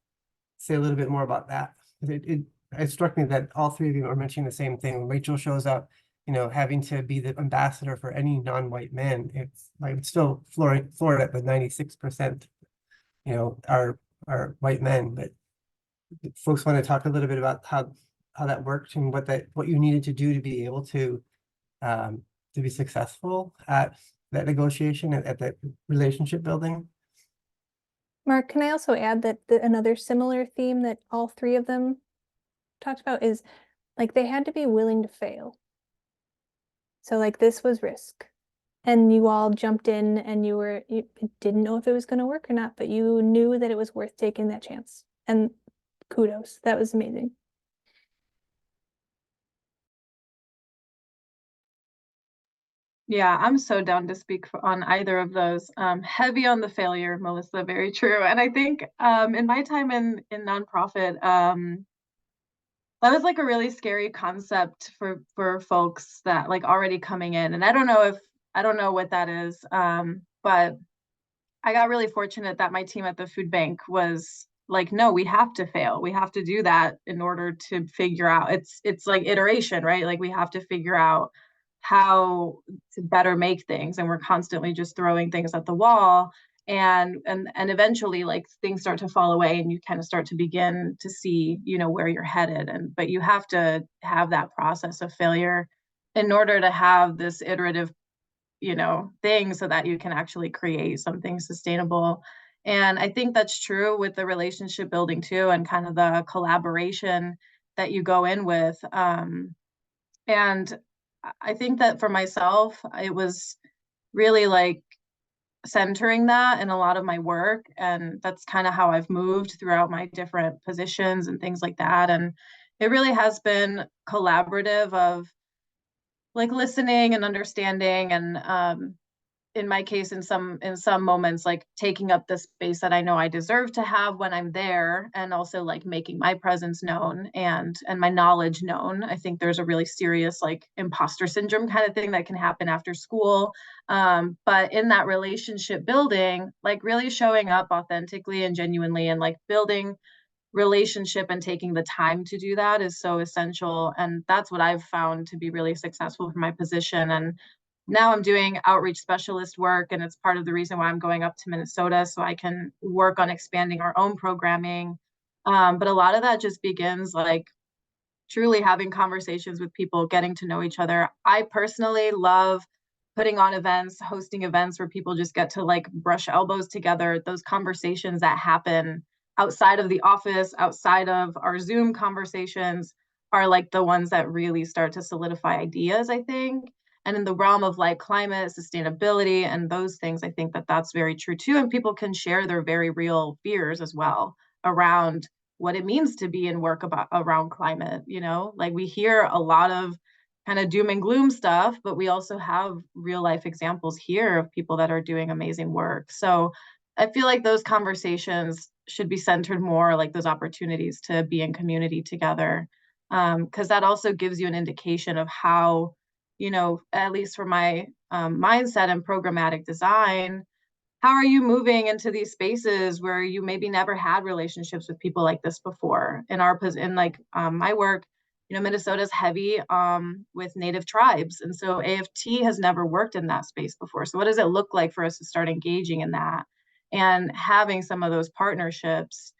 say a little bit more about that. It struck me that all three of you are mentioning the same thing. When Rachel shows up, having to be the ambassador for any non-white man, it's like it's still floored at the 96%, are white men. But folks want to talk a little bit about how that worked and what you needed to do to be able to be successful at that negotiation, at that relationship building. Mark, can I also add that another similar theme that all three of them talked about is like they had to be willing to fail. So like this was risk. And you all jumped in and you didn't know if it was going to work or not, but you knew that it was worth taking that chance. And kudos, that was amazing. Yeah, I'm so down to speak on either of those. Heavy on the failure, Melissa, very true. And I think in my time in nonprofit, that was like a really scary concept for folks that like already coming in. And I don't know what that is. But I got really fortunate that my team at the food bank was like, no, we have to fail. We have to do that in order to figure out it's like iteration, right? Like we have to figure out how to better make things. And we're constantly just throwing things at the wall. And eventually like things start to fall away and you kind of start to begin to see, where you're headed. But you have to have that process of failure in order to have this iterative thing so that you can actually create something sustainable. And I think that's true with the relationship building too, and kind of the collaboration that you go in with. And I think that for myself, it was really like centering that in a lot of my work. And that's kind of how I've moved throughout my different positions and things like that. And it really has been collaborative of like listening and understanding, and in my case, in some moments, like taking up the space that I know I deserve to have when I'm there, and also like making my presence known and my knowledge known. I think there's a really serious like imposter syndrome kind of thing that can happen after school. But in that relationship building, like really showing up authentically and genuinely and like building relationship and taking the time to do that is so essential. And that's what I've found to be really successful for my position. And now I'm doing outreach specialist work, and it's part of the reason why I'm going up to Minnesota so I can work on expanding our own programming. But a lot of that just begins like truly having conversations with people, getting to know each other. I personally love putting on events, hosting events where people just get to like brush elbows together. Those conversations that happen outside of the office, outside of our Zoom conversations, are like the ones that really start to solidify ideas, I think. And in the realm of like climate, sustainability, and those things, I think that that's very true too. And people can share their very real fears as well around what it means to be in work around climate. Like we hear a lot of kind of doom and gloom stuff, but we also have real life examples here of people that are doing amazing work. So I feel like those conversations should be centered more like those opportunities to be in community together, because that also gives you an indication of how, at least for my mindset and programmatic design, how are you moving into these spaces where you maybe never had relationships with people like this before? In like my work, Minnesota's heavy with Native tribes, and so AFT has never worked in that space before. So what does it look like for us to start engaging in that and having some of those partnerships,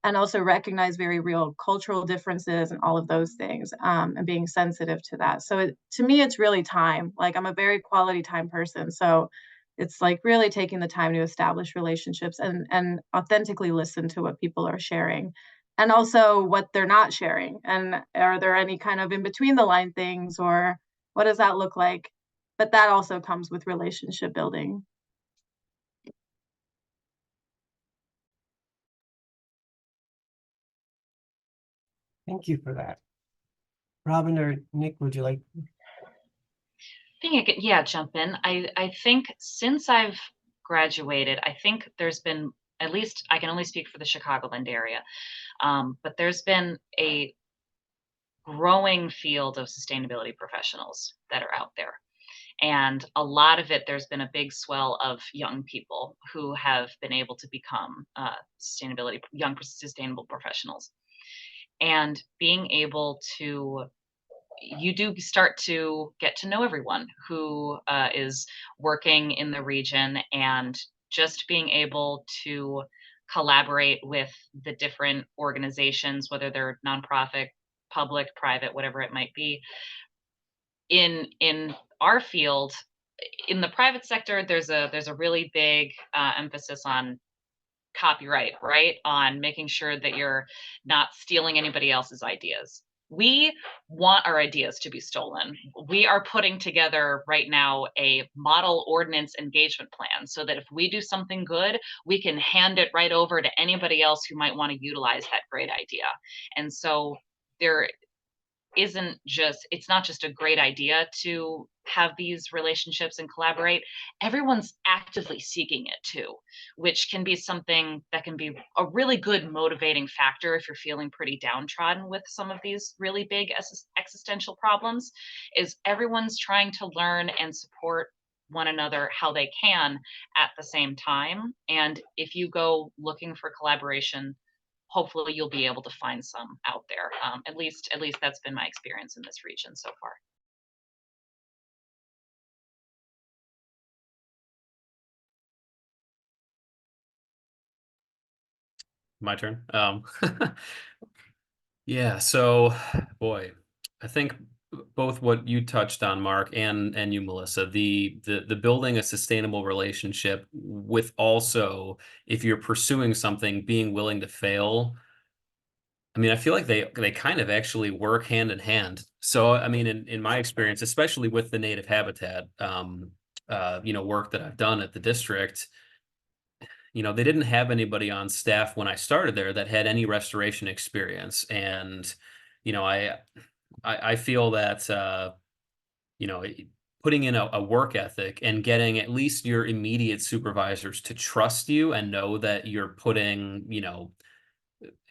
and also recognize very real cultural differences and all of those things, and being sensitive to that. So to me, it's really time. Like, I'm a very quality time person, so it's like really taking the time to establish relationships and authentically listen to what people are sharing, and also what they're not sharing. And are there any kind of in between the line things, or what does that look like? But that also comes with relationship building. Thank you for that. Robin or Nick, would you like? I think I could, yeah, jump in. I think since I've graduated, I think there's been, at least I can only speak for the Chicagoland area, but there's been a growing field of sustainability professionals that are out there. And a lot of it, there's been a big swell of young people who have been able to become young sustainable professionals. And being able to, you do start to get to know everyone who is working in the region, and just being able to collaborate with the different organizations, whether they're nonprofit, public, private, whatever it might be. In our field, in the private sector, there's a really big emphasis on copyright, right? On making sure that you're not stealing anybody else's ideas. We want our ideas to be stolen. We are putting together right now a model ordinance engagement plan, so that if we do something good, we can hand it right over to anybody else who might want to utilize that great idea. And so there it's not just a great idea to have these relationships and collaborate. Everyone's actively seeking it too, which can be something that can be a really good motivating factor if you're feeling pretty downtrodden with some of these really big existential problems. Is everyone's trying to learn and support one another how they can at the same time. And if you go looking for collaboration, hopefully you'll be able to find some out there. At least that's been my experience in this region so far. My turn. Yeah, so boy, I think both what you touched on, Mark, and you, Melissa, the building a sustainable relationship with, also, if you're pursuing something, being willing to fail. I mean, I feel like they kind of actually work hand in hand. So, I mean, in my experience, especially with the native habitat, work that I've done at the district, they didn't have anybody on staff when I started there that had any restoration experience. And, I feel that, putting in a work ethic and getting at least your immediate supervisors to trust you and know that you're putting,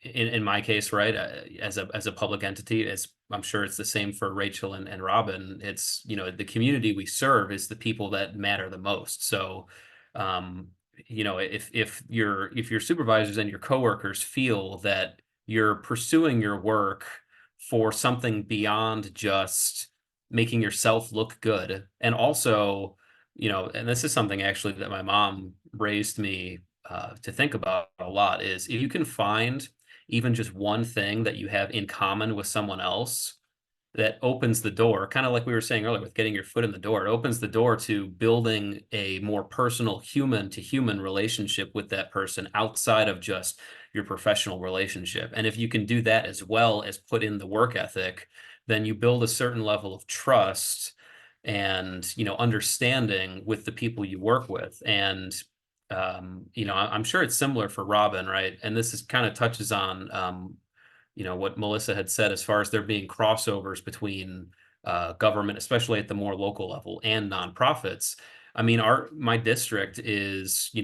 in my case, right, as a public entity, as I'm sure it's the same for Rachel and Robin, it's, the community we serve is the people that matter the most. So, if your supervisors and your coworkers feel that you're pursuing your work for something beyond just making yourself look good, and also, and this is something actually that my mom raised me to think about a lot, is if you can find even just one thing that you have in common with someone else, that opens the door, kind of like we were saying earlier with getting your foot in the door. It opens the door to building a more personal human to human relationship with that person outside of just your professional relationship. And if you can do that as well as put in the work ethic, then you build a certain level of trust and, understanding with the people you work with. And I'm sure it's similar for Robin, right? And this is kind of touches on what Melissa had said, as far as there being crossovers between government, especially at the more local level, and nonprofits. I mean, my district is, we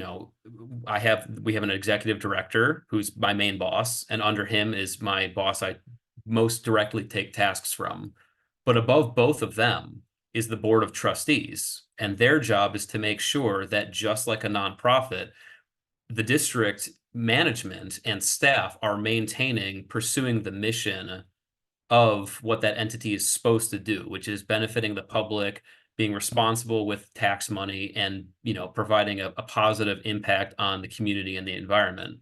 have an executive director who's my main boss, and under him is my boss I most directly take tasks from. But above both of them is the board of trustees. And their job is to make sure that, just like a nonprofit, the district management and staff are pursuing the mission of what that entity is supposed to do, which is benefiting the public, being responsible with tax money, and, you know, providing a positive impact on the community and the environment.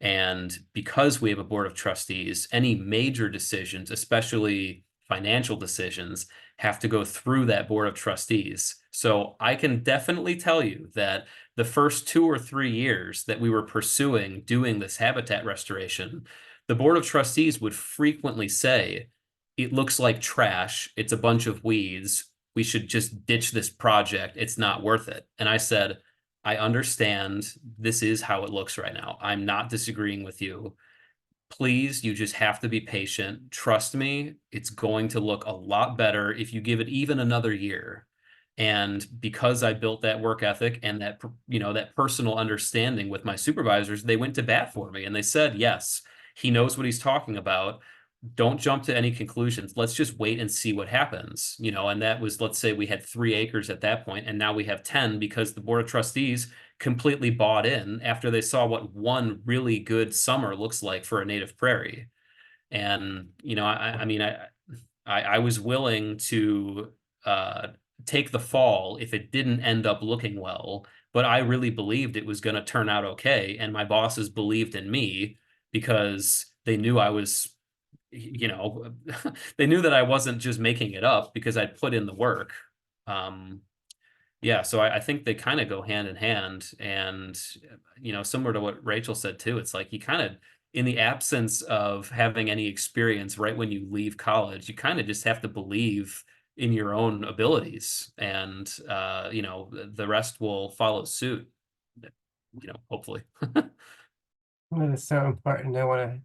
And because we have a board of trustees, any major decisions, especially financial decisions, have to go through that board of trustees. So I can definitely tell you that the first 2 or 3 years that we were pursuing doing this habitat restoration, the board of trustees would frequently say, it looks like trash, it's a bunch of weeds, we should just ditch this project, it's not worth it. And I said, I understand this is how it looks right now. I'm not disagreeing with you. Please, you just have to be patient. Trust me, it's going to look a lot better if you give it even another year. And because I built that work ethic and that, you know, that personal understanding with my supervisors, they went to bat for me and they said, yes, he knows what he's talking about. Don't jump to any conclusions. Let's just wait and see what happens. You know, and that was, let's say we had 3 acres at that point, and now we have 10 because the board of trustees completely bought in after they saw what one really good summer looks like for a native prairie. And, you know, I mean, I was willing to take the fall if it didn't end up looking well, but I really believed it was going to turn out okay. And my bosses believed in me because they knew I was, you know, they knew that I wasn't just making it up because I'd put in the work. Yeah, so I think they kind of go hand in hand. And, you know, similar to what Rachel said too, it's like you kind of, in the absence of having any experience right when you leave college, you kind of just have to believe in your own abilities, and you know, the rest will follow suit, you know, hopefully. That is so important. I want to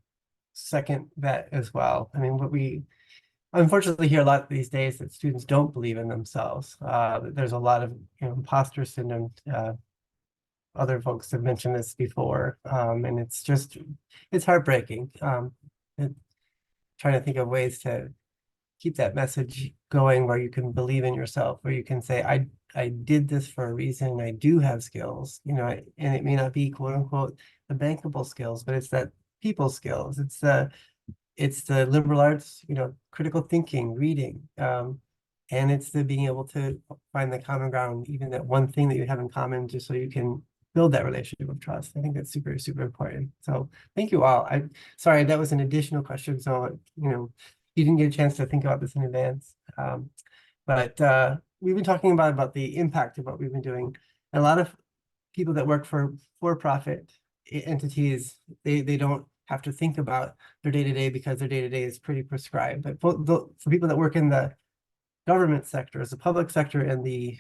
second that as well. I mean, what we unfortunately hear a lot these days that students don't believe in themselves. There's a lot of, you know, imposter syndrome. Other folks have mentioned this before, and it's just, it's heartbreaking. Trying to think of ways to keep that message going where you can believe in yourself, where you can say, I did this for a reason. I do have skills, you know, and it may not be quote unquote the bankable skills, but it's that people skills. It's the liberal arts, you know, critical thinking, reading, and it's the being able to find the common ground, even that one thing that you have in common, just so you can build that relationship of trust. I think that's super, super important. So thank you all. Sorry, that was an additional question. So, you know, you didn't get a chance to think about this in advance. But we've been talking about the impact of what we've been doing. A lot of people that work for-profit entities, they don't have to think about their day-to-day because their day-to-day is pretty prescribed. But for people that work in the government sector, as the public sector and the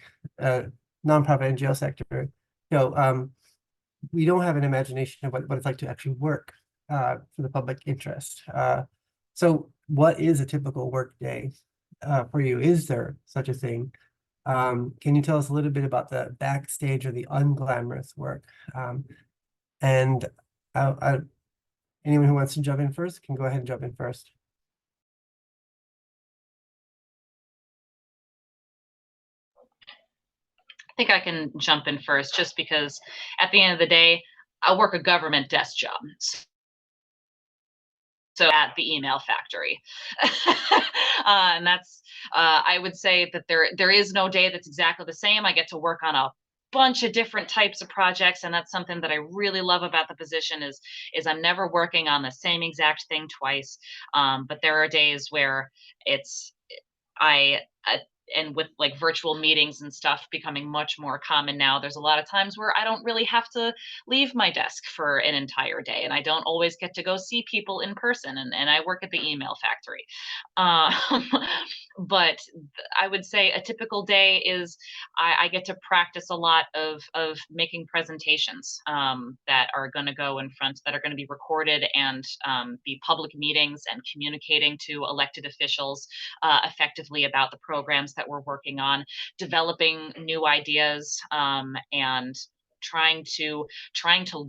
nonprofit NGO sector, you know, we don't have an imagination of what it's like to actually work for the public interest. So what is a typical work day for you? Is there such a thing? Can you tell us a little bit about the backstage or the unglamorous work? And anyone who wants to jump in first can go ahead and jump in first. I think I can jump in first just because at the end of the day, I work a government desk job. So at the email factory. And that's, I would say that there is no day that's exactly the same. I get to work on a bunch of different types of projects, and that's something that I really love about the position is I'm never working on the same exact thing twice. But there are days where it's, and with like virtual meetings and stuff becoming much more common now, there's a lot of times where I don't really have to leave my desk for an entire day, and I don't always get to go see people in person, and I work at the email factory. But I would say a typical day is I get to practice a lot of making presentations that are going to go in front, that are going to be recorded and be public meetings, and communicating to elected officials effectively about the programs that we're working on, developing new ideas, and trying to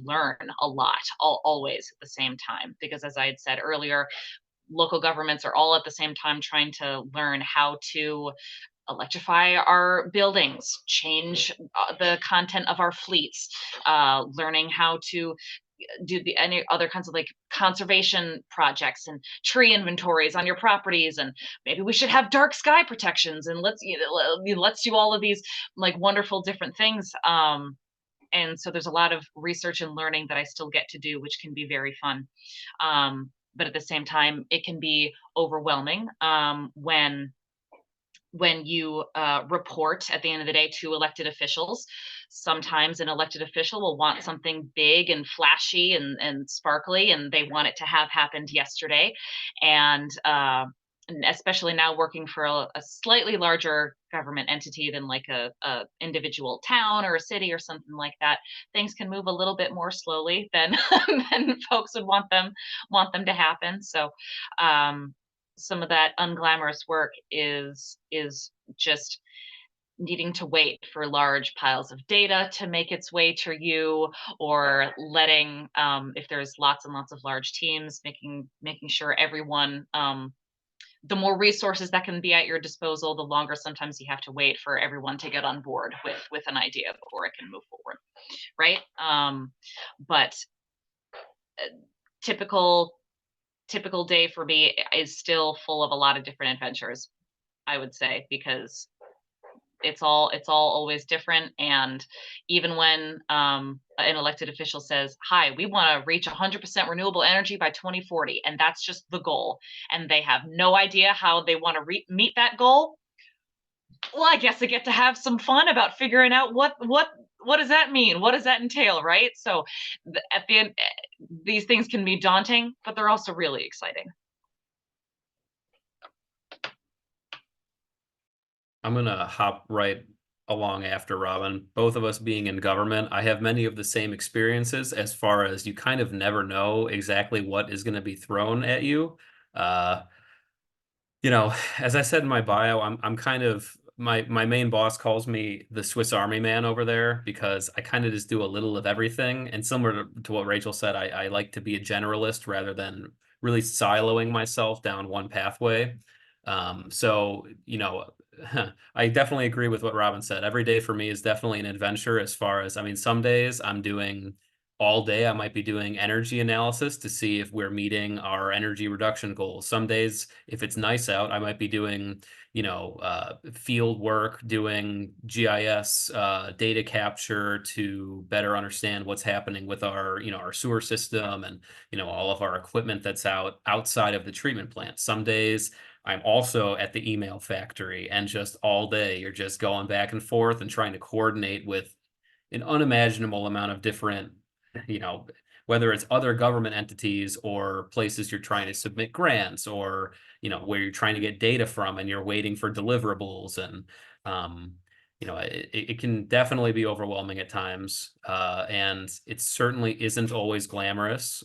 learn a lot always at the same time, because as I had said earlier, local governments are all at the same time trying to learn how to electrify our buildings, change the content of our fleets, learning how to do any other kinds of like conservation projects and tree inventories on your properties, and maybe we should have dark sky protections, and let's do all of these like wonderful different things. And so there's a lot of research and learning that I still get to do, which can be very fun. But at the same time, it can be overwhelming when you report at the end of the day to elected officials. Sometimes an elected official will want something big and flashy and sparkly, and they want it to have happened yesterday. And especially now working for a slightly larger government entity than like a individual town or a city or something like that, things can move a little bit more slowly than than folks would want them to happen. So some of that unglamorous work is just needing to wait for large piles of data to make its way to you, or letting if there's lots and lots of large teams, making sure everyone, the more resources that can be at your disposal, the longer sometimes you have to wait for everyone to get on board with an idea before it can move forward, right? But typical day for me is still full of a lot of different adventures, I would say, because it's all always different. And even when an elected official says, hi, we want to reach 100% renewable energy by 2040, and that's just the goal, and they have no idea how they want to meet that goal, well, I guess I get to have some fun about figuring out what does that mean? What does that entail, right? So at the end, these things can be daunting, but they're also really exciting. I'm gonna hop right along after Robin. Both of us being in government, I have many of the same experiences as far as you kind of never know exactly what is going to be thrown at you. You know, as I said in my bio, I'm kind of my main boss calls me the Swiss Army man over there because I kind of just do a little of everything. And similar to what Rachel said, I like to be a generalist rather than really siloing myself down one pathway. So, you know, I definitely agree with what Robin said. Every day for me is definitely an adventure as far as, I mean, some days I'm doing all day, I might be doing energy analysis to see if we're meeting our energy reduction goals. Some days, if it's nice out, I might be doing, you know, field work, doing GIS data capture to better understand what's happening with our, you know, our sewer system and, you know, all of our equipment that's outside of the treatment plant. Some days I'm also at the email factory, and just all day you're just going back and forth and trying to coordinate with an unimaginable amount of different, you know, whether it's other government entities or places you're trying to submit grants, or, you know, where you're trying to get data from and you're waiting for deliverables. And, you know, it can definitely be overwhelming at times. And it certainly isn't always glamorous.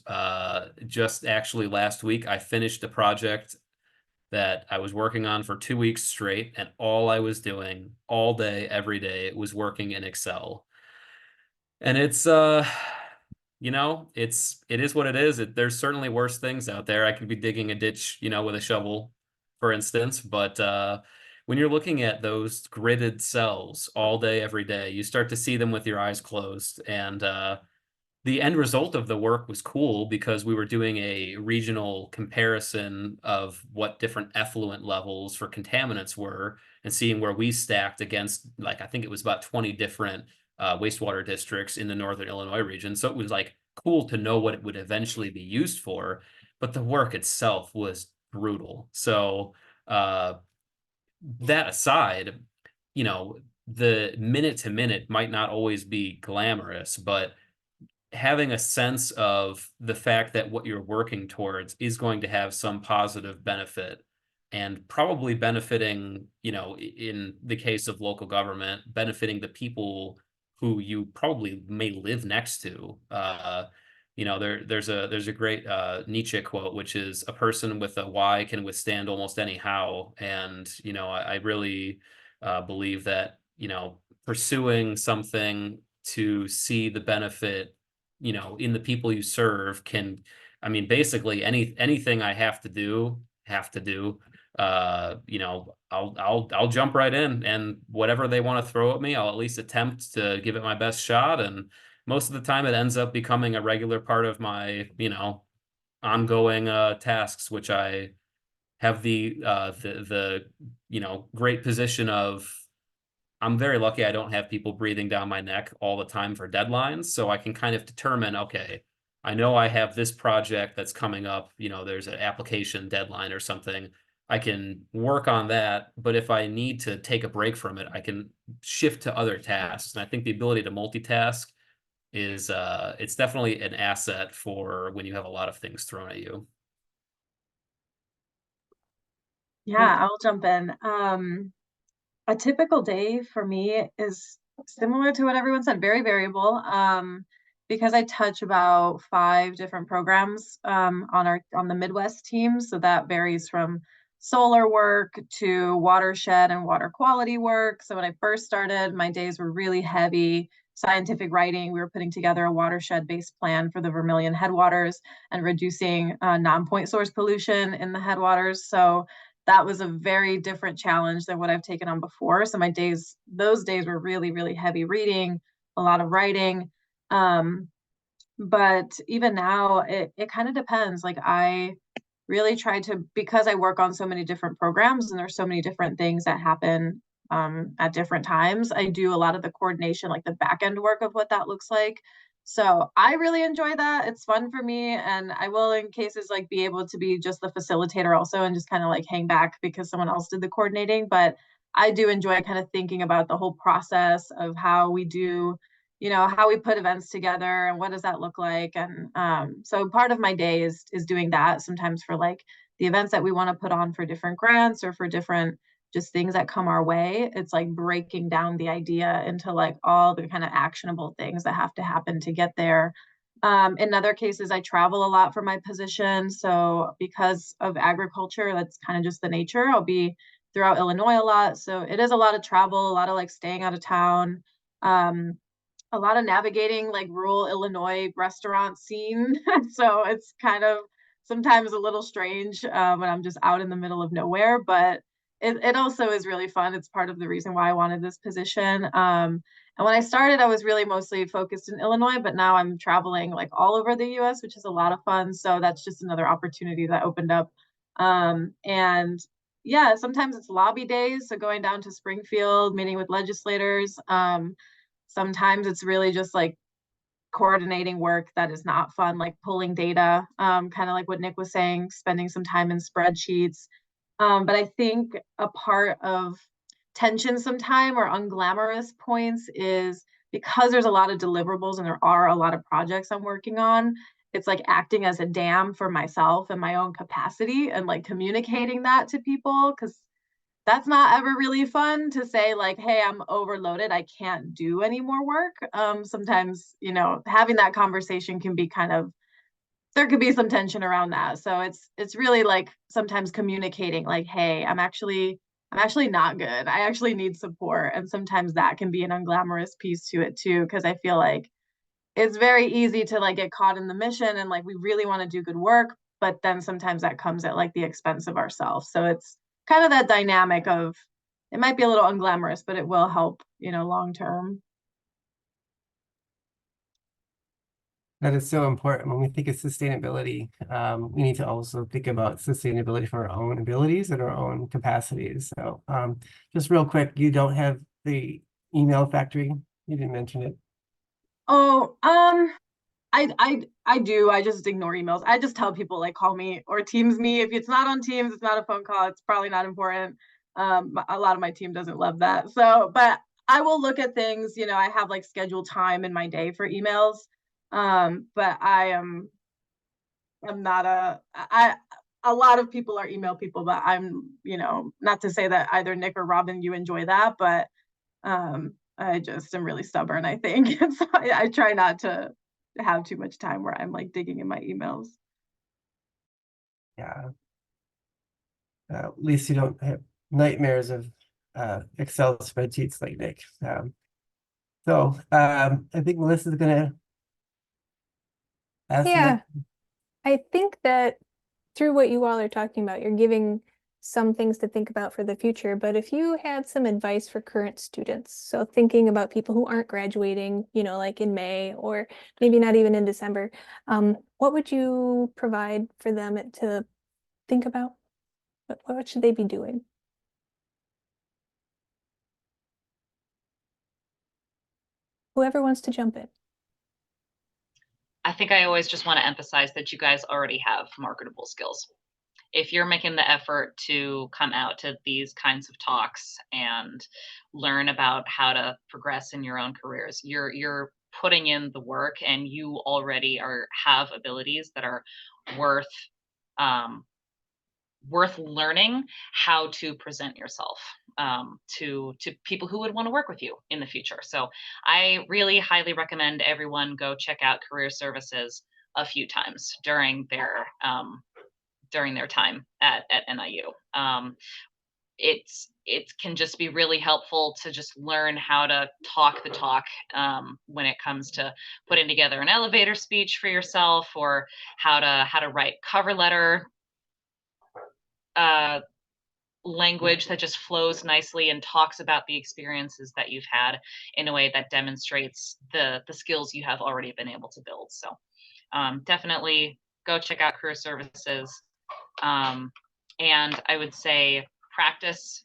Just actually last week, I finished a project that I was working on for 2 weeks straight, and all I was doing all day, every day, was working in Excel. And it's, you know, it is what it is. There's certainly worse things out there. I could be digging a ditch, you know, with a shovel, for instance. But when you're looking at those gridded cells all day, every day, you start to see them with your eyes closed. And the end result of the work was cool because we were doing a regional comparison of what different effluent levels for contaminants were and seeing where we stacked against, like, I think it was about 20 different wastewater districts in the Northern Illinois region. So it was like cool to know what it would eventually be used for, but the work itself was brutal. So that aside, you know, the minute to minute might not always be glamorous, but having a sense of the fact that what you're working towards is going to have some positive benefit, and probably benefiting, you know, in the case of local government, benefiting the people who you probably may live next to. You know, there's a great Nietzsche quote, which is, a person with a why can withstand almost any how. And, you know, I really believe that, you know, pursuing something to see the benefit, you know, in the people you serve can, I mean, basically anything I have to do, you know, I'll jump right in, and whatever they want to throw at me, I'll at least attempt to give it my best shot. And most of the time it ends up becoming a regular part of my, you know, ongoing tasks, which I have the you know, great position of, I'm very lucky I don't have people breathing down my neck all the time for deadlines, so I can kind of determine, okay, I know I have this project that's coming up, you know, there's an application deadline or something. I can work on that, but if I need to take a break from it, I can shift to other tasks. And I think the ability to multitask is it's definitely an asset for when you have a lot of things thrown at you. Yeah, I'll jump in. A typical day for me is similar to what everyone said, very variable. Because I touch about 5 different programs on the Midwest team, so that varies from solar work to watershed and water quality work. So when I first started, my days were really heavy scientific writing. We were putting together a watershed-based plan for the Vermilion headwaters and reducing non-point source pollution in the headwaters. So that was a very different challenge than what I've taken on before. So those days were really, really heavy reading, a lot of writing. But even now, it kind of depends. Like I really try to, because I work on so many different programs and there's so many different things that happen at different times, I do a lot of the coordination, like the back end work of what that looks like. So I really enjoy that. It's fun for me. And I will, in cases, like be able to be just the facilitator also and just kind of like hang back because someone else did the coordinating. But I do enjoy kind of thinking about the whole process of how we do, you know, how we put events together and what does that look like. And so part of my day is doing that sometimes for like the events that we want to put on for different grants or for different just things that come our way. It's like breaking down the idea into like all the kind of actionable things that have to happen to get there. In other cases, I travel a lot for my position. So because of agriculture, that's kind of just the nature. I'll be throughout Illinois a lot. So it is a lot of travel, a lot of like staying out of town. A lot of navigating like rural Illinois restaurant scene. So it's kind of sometimes a little strange when I'm just out in the middle of nowhere, but it also is really fun. It's part of the reason why I wanted this position. And when I started, I was really mostly focused in Illinois, but now I'm traveling like all over the US, which is a lot of fun. So that's just another opportunity that opened up. And yeah, sometimes it's lobby days. So going down to Springfield, meeting with legislators. Sometimes it's really just like coordinating work that is not fun, like pulling data, kind of like what Nick was saying, spending some time in spreadsheets. But I think a part of tension sometime or unglamorous points is because there's a lot of deliverables and there are a lot of projects I'm working on, it's like acting as a dam for myself and my own capacity and like communicating that to people because that's not ever really fun to say like, hey, I'm overloaded, I can't do any more work. Sometimes, you know, having that conversation can be kind of, there could be some tension around that. So it's really like sometimes communicating like, hey, I'm actually not good. I actually need support. And sometimes that can be an unglamorous piece to it too, because I feel like it's very easy to like get caught in the mission and like we really want to do good work, but then sometimes that comes at like the expense of ourselves. So it's kind of that dynamic of it might be a little unglamorous, but it will help, you know, long term. That is so important. When we think of sustainability, we need to also think about sustainability for our own abilities and our own capacities. So just real quick, you don't have the email factory? You didn't mention it. Oh, I do. I just ignore emails. I just tell people like call me or Teams me. If it's not on Teams, it's not a phone call. It's probably not important. A lot of my team doesn't love that. So, but I will look at things. You know, I have like scheduled time in my day for emails. But I'm not a lot of people are email people, but I'm, you know, not to say that either Nick or Robin, you enjoy that, but I just am really stubborn, I think. And so I try not to have too much time where I'm like digging in my emails. Yeah. At least you don't have nightmares of Excel spreadsheets like Nick. So I think Melissa's gonna ask the Yeah, next. I think that through what you all are talking about, you're giving some things to think about for the future, but if you had some advice for current students, so thinking about people who aren't graduating, you know, like in May or maybe not even in December, what would you provide for them to think about? What should they be doing? Whoever wants to jump in. I think I always just want to emphasize that you guys already have marketable skills. If you're making the effort to come out to these kinds of talks and learn about how to progress in your own careers, you're putting in the work, and you already have abilities that are worth um, worth learning how to present yourself to people who would want to work with you in the future. So I really highly recommend everyone go check out career services a few times during their time at NIU. It can just be really helpful to just learn how to talk the talk when it comes to putting together an elevator speech for yourself, or how to write cover letter language that just flows nicely and talks about the experiences that you've had in a way that demonstrates the skills you have already been able to build. So definitely go check out career services. And I would say practice,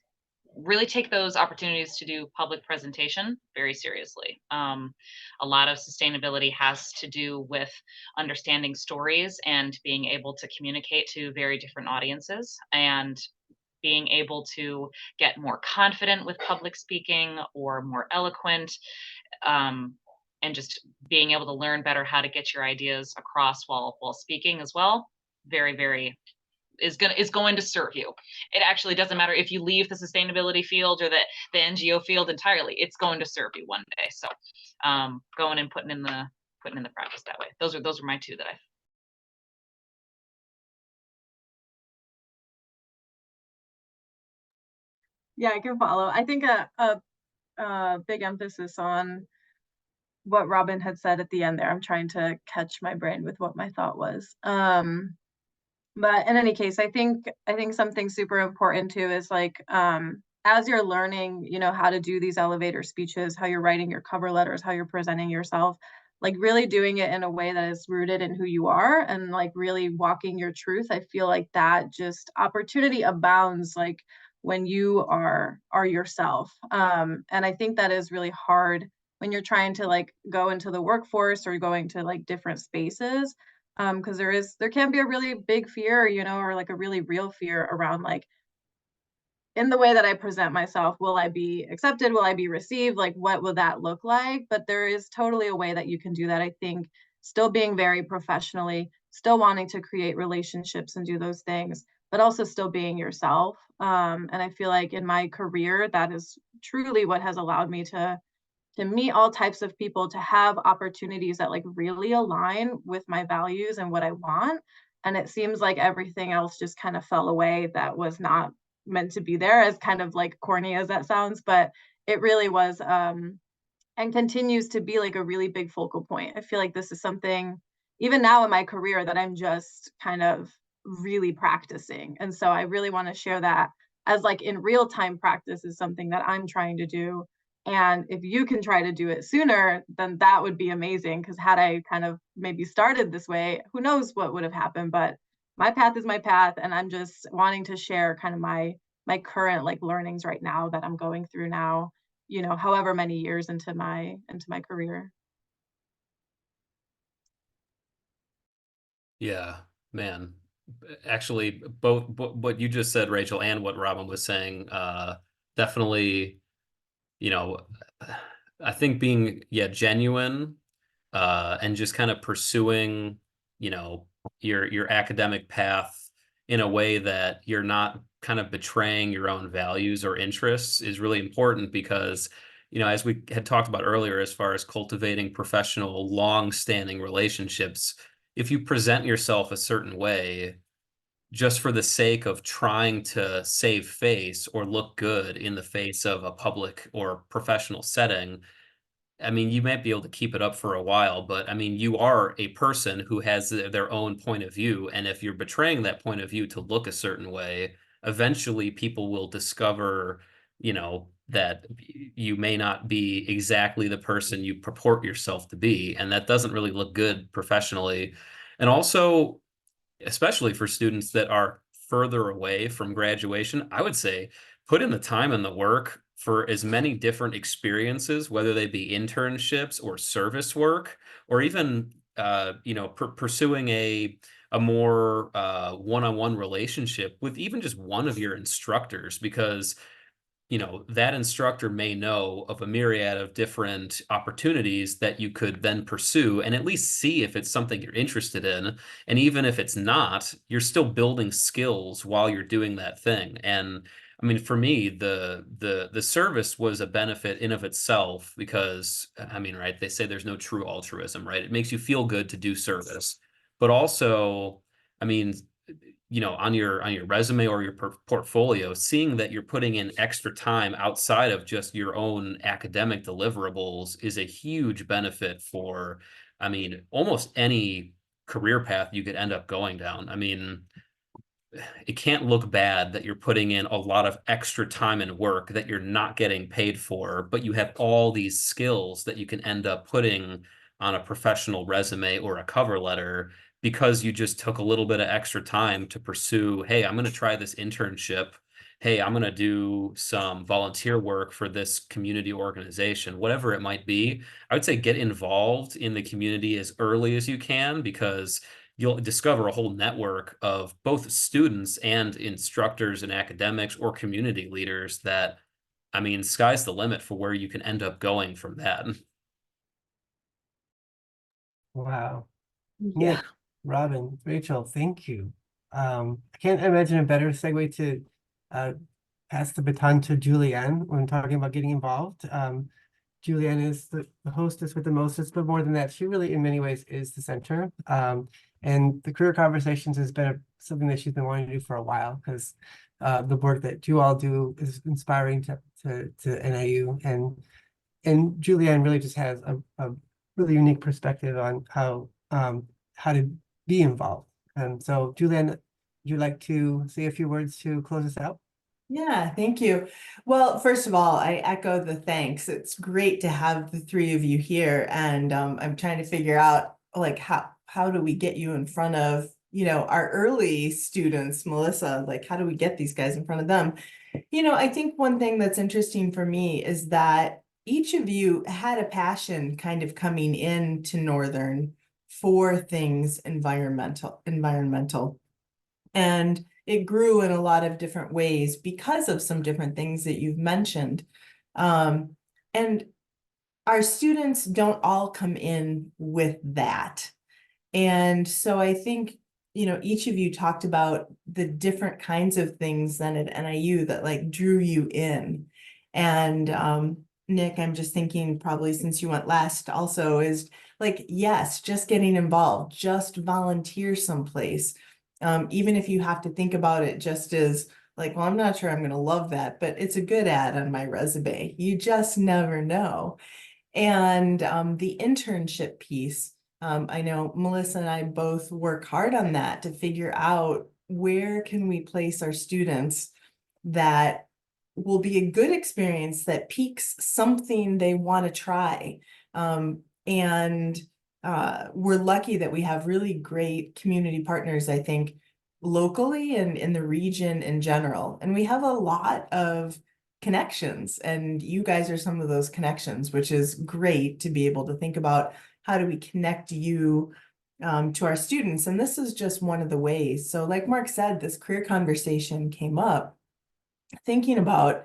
really take those opportunities to do public presentation very seriously. A lot of sustainability has to do with understanding stories and being able to communicate to very different audiences, and being able to get more confident with public speaking or more eloquent, and just being able to learn better how to get your ideas across while speaking as well. Very, very is going to serve you. It actually doesn't matter if you leave the sustainability field or the NGO field entirely. It's going to serve you one day. So going and putting in the practice that way. Those are my two that I. Yeah, I can follow. I think a big emphasis on what Robin had said at the end there. I'm trying to catch my brain with what my thought was. But in any case, I think something super important too is like, as you're learning, you know, how to do these elevator speeches, how you're writing your cover letters, how you're presenting yourself, like really doing it in a way that is rooted in who you are and like really walking your truth. I feel like that just opportunity abounds, like when you are yourself. And I think that is really hard when you're trying to like go into the workforce or going to like different spaces, because there can be a really big fear, you know, or like a really real fear around like, in the way that I present myself, will I be accepted? Will I be received? Like, what will that look like? But there is totally a way that you can do that. I think still being very professionally, still wanting to create relationships and do those things, but also still being yourself. And I feel like in my career, that is truly what has allowed me to meet all types of people, to have opportunities that like really align with my values and what I want. And it seems like everything else just kind of fell away that was not meant to be there, as kind of like corny as that sounds, but it really was, and continues to be like a really big focal point. I feel like this is something even now in my career that I'm just kind of really practicing. And so I really want to share that as like in real time practice is something that I'm trying to do. And if you can try to do it sooner, then that would be amazing. Because had I kind of maybe started this way, who knows what would have happened. But my path is my path, and I'm just wanting to share kind of my current like learnings right now that I'm going through now, you know, however many years into my career. Yeah, man. Actually, both what you just said, Rachel, and what Robin was saying, definitely, you know, I think being, genuine, and just kind of pursuing, you know, your academic path in a way that you're not kind of betraying your own values or interests is really important, because, you know, as we had talked about earlier, as far as cultivating professional, long-standing relationships, if you present yourself a certain way just for the sake of trying to save face or look good in the face of a public or professional setting, I mean, you might be able to keep it up for a while, but I mean, you are a person who has their own point of view. And if you're betraying that point of view to look a certain way, eventually people will discover, that you may not be exactly the person you purport yourself to be, and that doesn't really look good professionally. And also, especially for students that are further away from graduation, I would say put in the time and the work for as many different experiences, whether they be internships or service work, or even pursuing a more one-on-one relationship with even just one of your instructors, because that instructor may know of a myriad of different opportunities that you could then pursue and at least see if it's something you're interested in. And even if it's not, you're still building skills while you're doing that thing. And I mean, for me, the service was a benefit in of itself, because I mean, right, they say there's no true altruism, right? It makes you feel good to do service, but also, I mean, on your resume or your portfolio, seeing that you're putting in extra time outside of just your own academic deliverables is a huge benefit for, I mean, almost any career path you could end up going down. I mean, it can't look bad that you're putting in a lot of extra time and work that you're not getting paid for, but you have all these skills that you can end up putting on a professional resume or a cover letter, because you just took a little bit of extra time to pursue, hey, I'm going to try this internship. Hey, I'm going to do some volunteer work for this community organization, whatever it might be. I would say get involved in the community as early as you can, because you'll discover a whole network of both students and instructors and academics or community leaders that, I mean, sky's the limit for where you can end up going from that. Wow. Yeah. Nick, Robin, Rachel, thank you. I can't imagine a better segue to pass the baton to Julianne when talking about getting involved. Julianne is the hostess with the mostest, but more than that, she really, in many ways, is the center. And the career conversations has been something that she's been wanting to do for a while, because the work that you all do is inspiring to NIU, and Julianne really just has a really unique perspective on how to be involved. And so, Julianne, would you like to say a few words to close us out? Yeah, thank you. Well, first of all, I echo the thanks. It's great to have the three of you here, and I'm trying to figure out like how do we get you in front of our early students, Melissa, like how do we get these guys in front of them? I think one thing that's interesting for me is that each of you had a passion kind of coming into Northern for things environmental. And it grew in a lot of different ways because of some different things that you've mentioned. And our students don't all come in with that. And so I think, each of you talked about the different kinds of things then at NIU that like drew you in. And Nick, I'm just thinking probably since you went last also is like, yes, just getting involved, just volunteer someplace. Even if you have to think about it just as like, well, I'm not sure I'm going to love that, but it's a good ad on my resume. You just never know. And the internship piece, I know Melissa and I both work hard on that to figure out where can we place our students that will be a good experience that piques something they want to try. And we're lucky that we have really great community partners, I think, locally and in the region in general. And we have a lot of connections, and you guys are some of those connections, which is great to be able to think about how do we connect you to our students. And this is just one of the ways. So like Mark said, this career conversation came up thinking about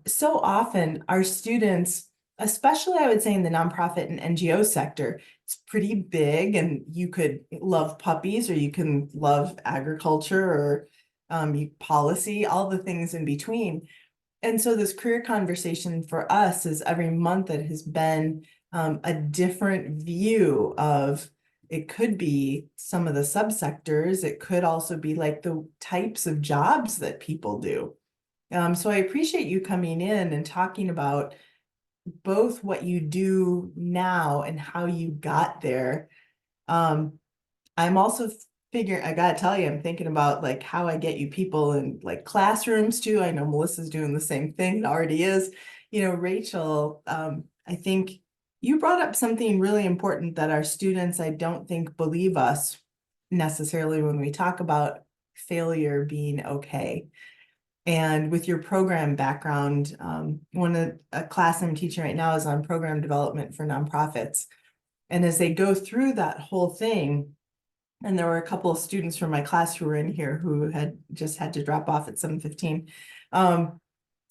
so often our students, especially I would say in the nonprofit and NGO sector, it's pretty big, and you could love puppies or you can love agriculture or policy, all the things in between. And so this career conversation for us is every month it has been a different view of, it could be some of the subsectors, it could also be like the types of jobs that people do. So I appreciate you coming in and talking about both what you do now and how you got there. I'm also I gotta tell you, I'm thinking about like how I get you people in like classrooms too. I know Melissa's doing the same thing, it already is. You know, Rachel, I think you brought up something really important that our students, I don't think, believe us necessarily when we talk about failure being okay. And with your program background, a class I'm teaching right now is on program development for nonprofits. And as they go through that whole thing, and there were a couple of students from my class who were in here who had just had to drop off at 7:15.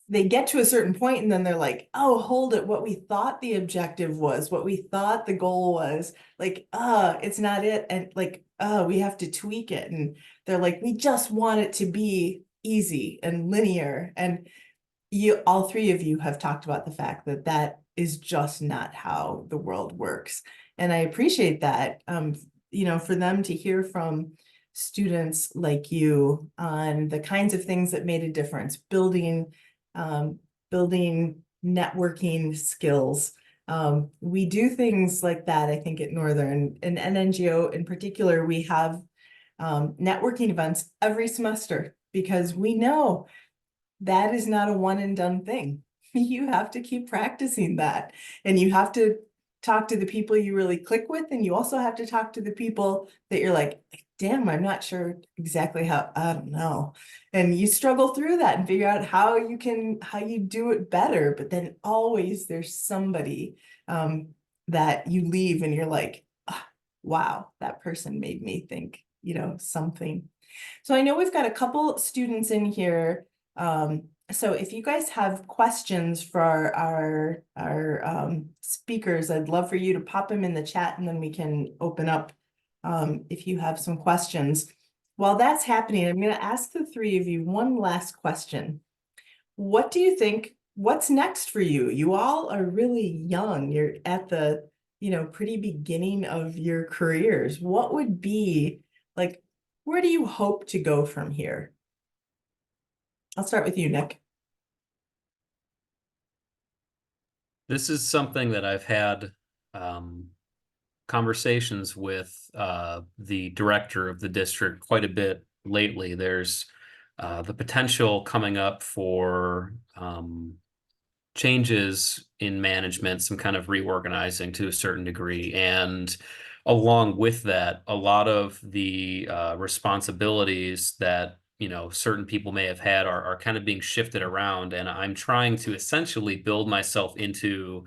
They get to a certain point and then they're like, oh, hold it. What we thought the objective was, what we thought the goal was, like, it's not it. And like, we have to tweak it. And they're like, we just want it to be easy and linear. And all three of you have talked about the fact that that is just not how the world works. And I appreciate that, you know, for them to hear from students like you on the kinds of things that made a difference, building networking skills. We do things like that, I think, at Northern and NGO in particular. We have networking events every semester because we know that is not a one and done thing. You have to keep practicing that, and you have to talk to the people you really click with, and you also have to talk to the people that you're like, damn, I'm not sure exactly how, I don't know. And you struggle through that and figure out how you do it better. But then always there's somebody that you leave and you're like, wow, that person made me think, you know, something. So I know we've got a couple students in here. So if you guys have questions for our speakers, I'd love for you to pop them in the chat and then we can open up if you have some questions. While that's happening, I'm going to ask the three of you one last question. What do you think, what's next for you? You all are really young. You're at the, you know, pretty beginning of your careers. What would be like, where do you hope to go from here? I'll start with you, Nick. This is something that I've had conversations with the director of the district quite a bit lately. There's the potential coming up for changes in management, some kind of reorganizing to a certain degree. And along with that, a lot of the responsibilities that, you know, certain people may have had are kind of being shifted around. And I'm trying to essentially build myself into,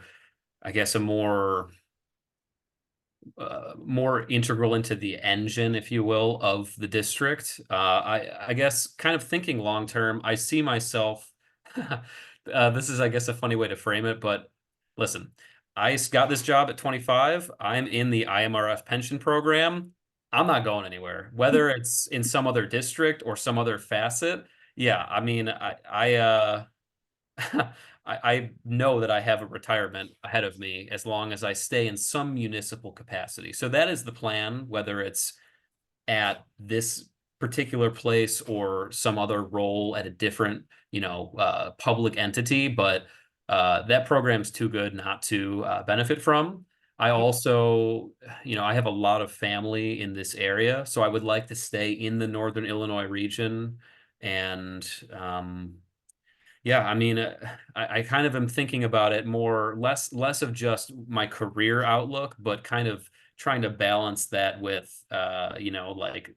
I guess, a more integral into the engine, if you will, of the district. I guess kind of thinking long term, I see myself, this is, I guess, a funny way to frame it, but listen, I got this job at 25. I'm in the IMRF pension program. I'm not going anywhere, whether it's in some other district or some other facet. Yeah, I mean, I know that I have a retirement ahead of me as long as I stay in some municipal capacity. So that is the plan, whether it's at this particular place or some other role at a different, you know, public entity. But that program's too good not to benefit from. I also, you know, I have a lot of family in this area, so I would like to stay in the Northern Illinois region. And yeah, I mean, I kind of am thinking about it more, less of just my career outlook, but kind of trying to balance that with, you know, like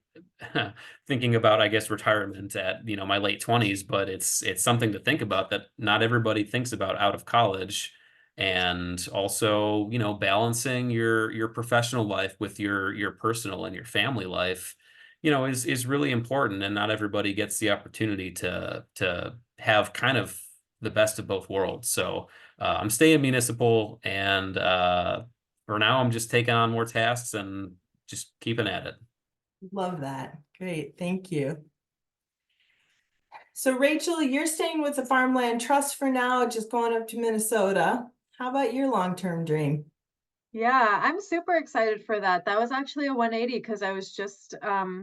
thinking about, I guess, retirement at, you know, my late 20s, but it's something to think about that not everybody thinks about out of college. And also, you know, balancing your professional life with your personal and your family life, you know, is really important, and not everybody gets the opportunity to have kind of the best of both worlds. So I'm staying municipal, and for now I'm just taking on more tasks and just keeping at it. Love that. Great. Thank you. So Rachel, you're staying with the Farmland Trust for now, just going up to Minnesota. How about your long-term dream? Yeah, I'm super excited for that. That was actually a 180 because I was just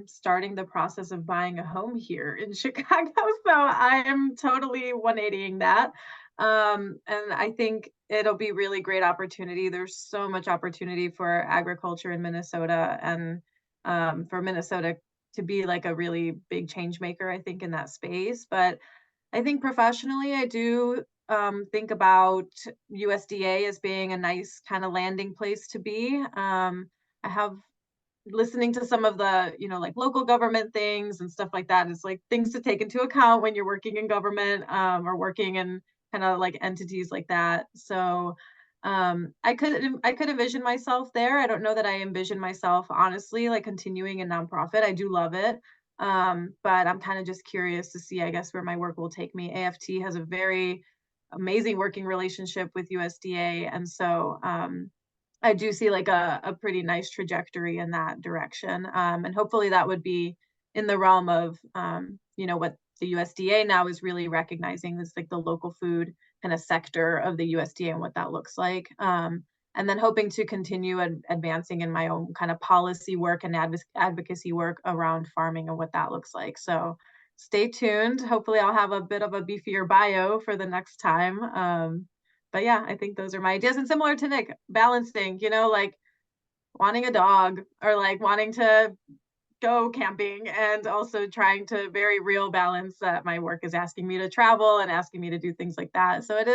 starting the process of buying a home here in Chicago. So I am totally 180ing that. And I think it'll be really great opportunity. There's so much opportunity for agriculture in Minnesota. And for Minnesota to be like a really big change maker, I think, in that space. But I think professionally, I do think about USDA as being a nice kind of landing place to be. I have listening to some of the, like local government things and stuff like that is like things to take into account when you're working in government or working in kind of like entities like that. So I could envision myself there. I don't know that I envision myself honestly like continuing in nonprofit. I do love it. But I'm kind of just curious to see, I guess, where my work will take me. AFT has a very amazing working relationship with USDA. And so I do see like a pretty nice trajectory in that direction. And hopefully that would be in the realm of, what the USDA now is really recognizing is like the local food kind of sector of the USDA and what that looks like. And then hoping to continue advancing in my own kind of policy work and advocacy work around farming and what that looks like. So stay tuned. Hopefully I'll have a bit of a beefier bio for the next time. But yeah, I think those are my ideas. And similar to Nick, balancing, like wanting a dog or like wanting to go camping and also trying to very real balance that my work is asking me to travel and asking me to do things like that. So it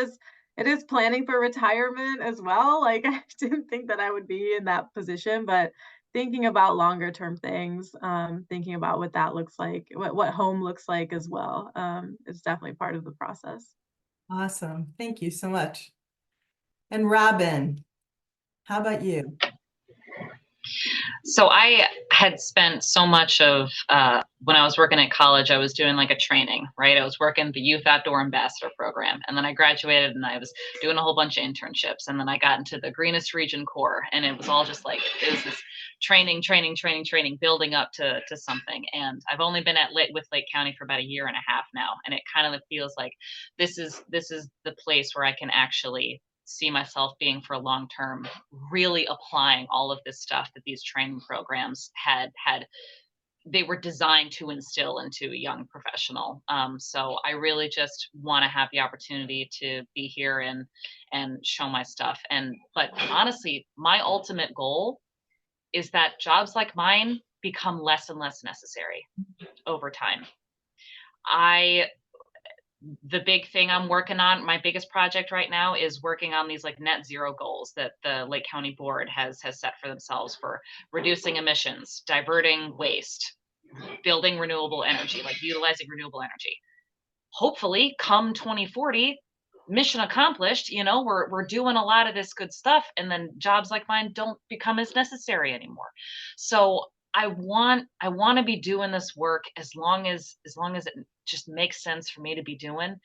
is planning for retirement as well. Like I didn't think that I would be in that position, but thinking about longer term things, thinking about what that looks like, what home looks like as well, is definitely part of the process. Awesome. Thank you so much. And Robin, how about you? So I had spent so much of when I was working at college, I was doing like a training, right? I was working the Youth Outdoor Ambassador program. And then I graduated and I was doing a whole bunch of internships. And then I got into the Greenest Region Corps. And it was all just like, it was this training, building up to something. And I've only been with Lake County for about 1.5 years now. And it kind of feels like this is the place where I can actually see myself being for long term, really applying all of this stuff that these training programs had they were designed to instill into a young professional. So I really just want to have the opportunity to be here and show my stuff. But honestly, my ultimate goal is that jobs like mine become less and less necessary over time. The big thing I'm working on, my biggest project right now is working on these like net zero goals that the Lake County Board has set for themselves for reducing emissions, diverting waste, building renewable energy, like utilizing renewable energy. Hopefully come 2040, mission accomplished, we're doing a lot of this good stuff and then jobs like mine don't become as necessary anymore. So I want to be doing this work as long as it just makes sense for me to be doing.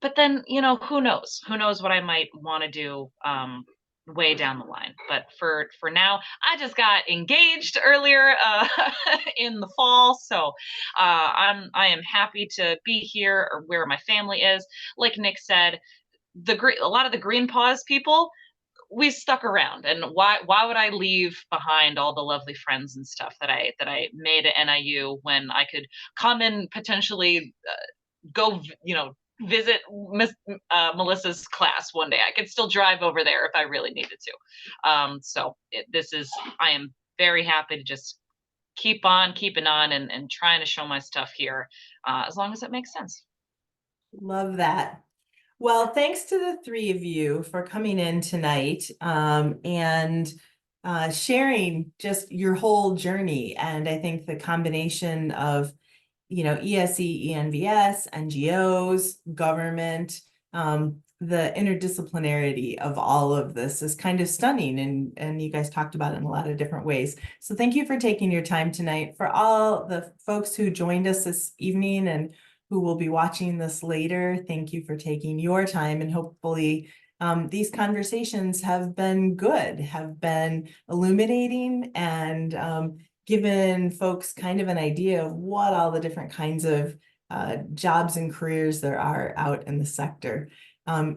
But then, who knows what I might want to do way down the line. But for now, I just got engaged earlier in the fall. So I am happy to be here or where my family is. Like Nick said, a lot of the Green Paws people, we stuck around, and why would I leave behind all the lovely friends and stuff that I made at NIU when I could come and potentially go visit Melissa's class one day. I could still drive over there if I really needed to. So I am very happy to just keep on keeping on and trying to show my stuff here as long as it makes sense. Love that. Well, thanks to the three of you for coming in tonight and sharing just your whole journey. And I think the combination of, ESE, ENVS, NGOs, government, the interdisciplinarity of all of this is kind of stunning. And you guys talked about it in a lot of different ways. So thank you for taking your time tonight. For all the folks who joined us this evening and who will be watching this later, thank you for taking your time, and hopefully these conversations have been good, have been illuminating, and given folks kind of an idea of what all the different kinds of jobs and careers there are out in the sector.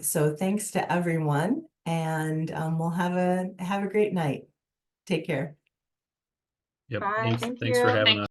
So thanks to everyone, and we'll have a great night. Take care. Yep. Bye. Thanks Thank for you. having us.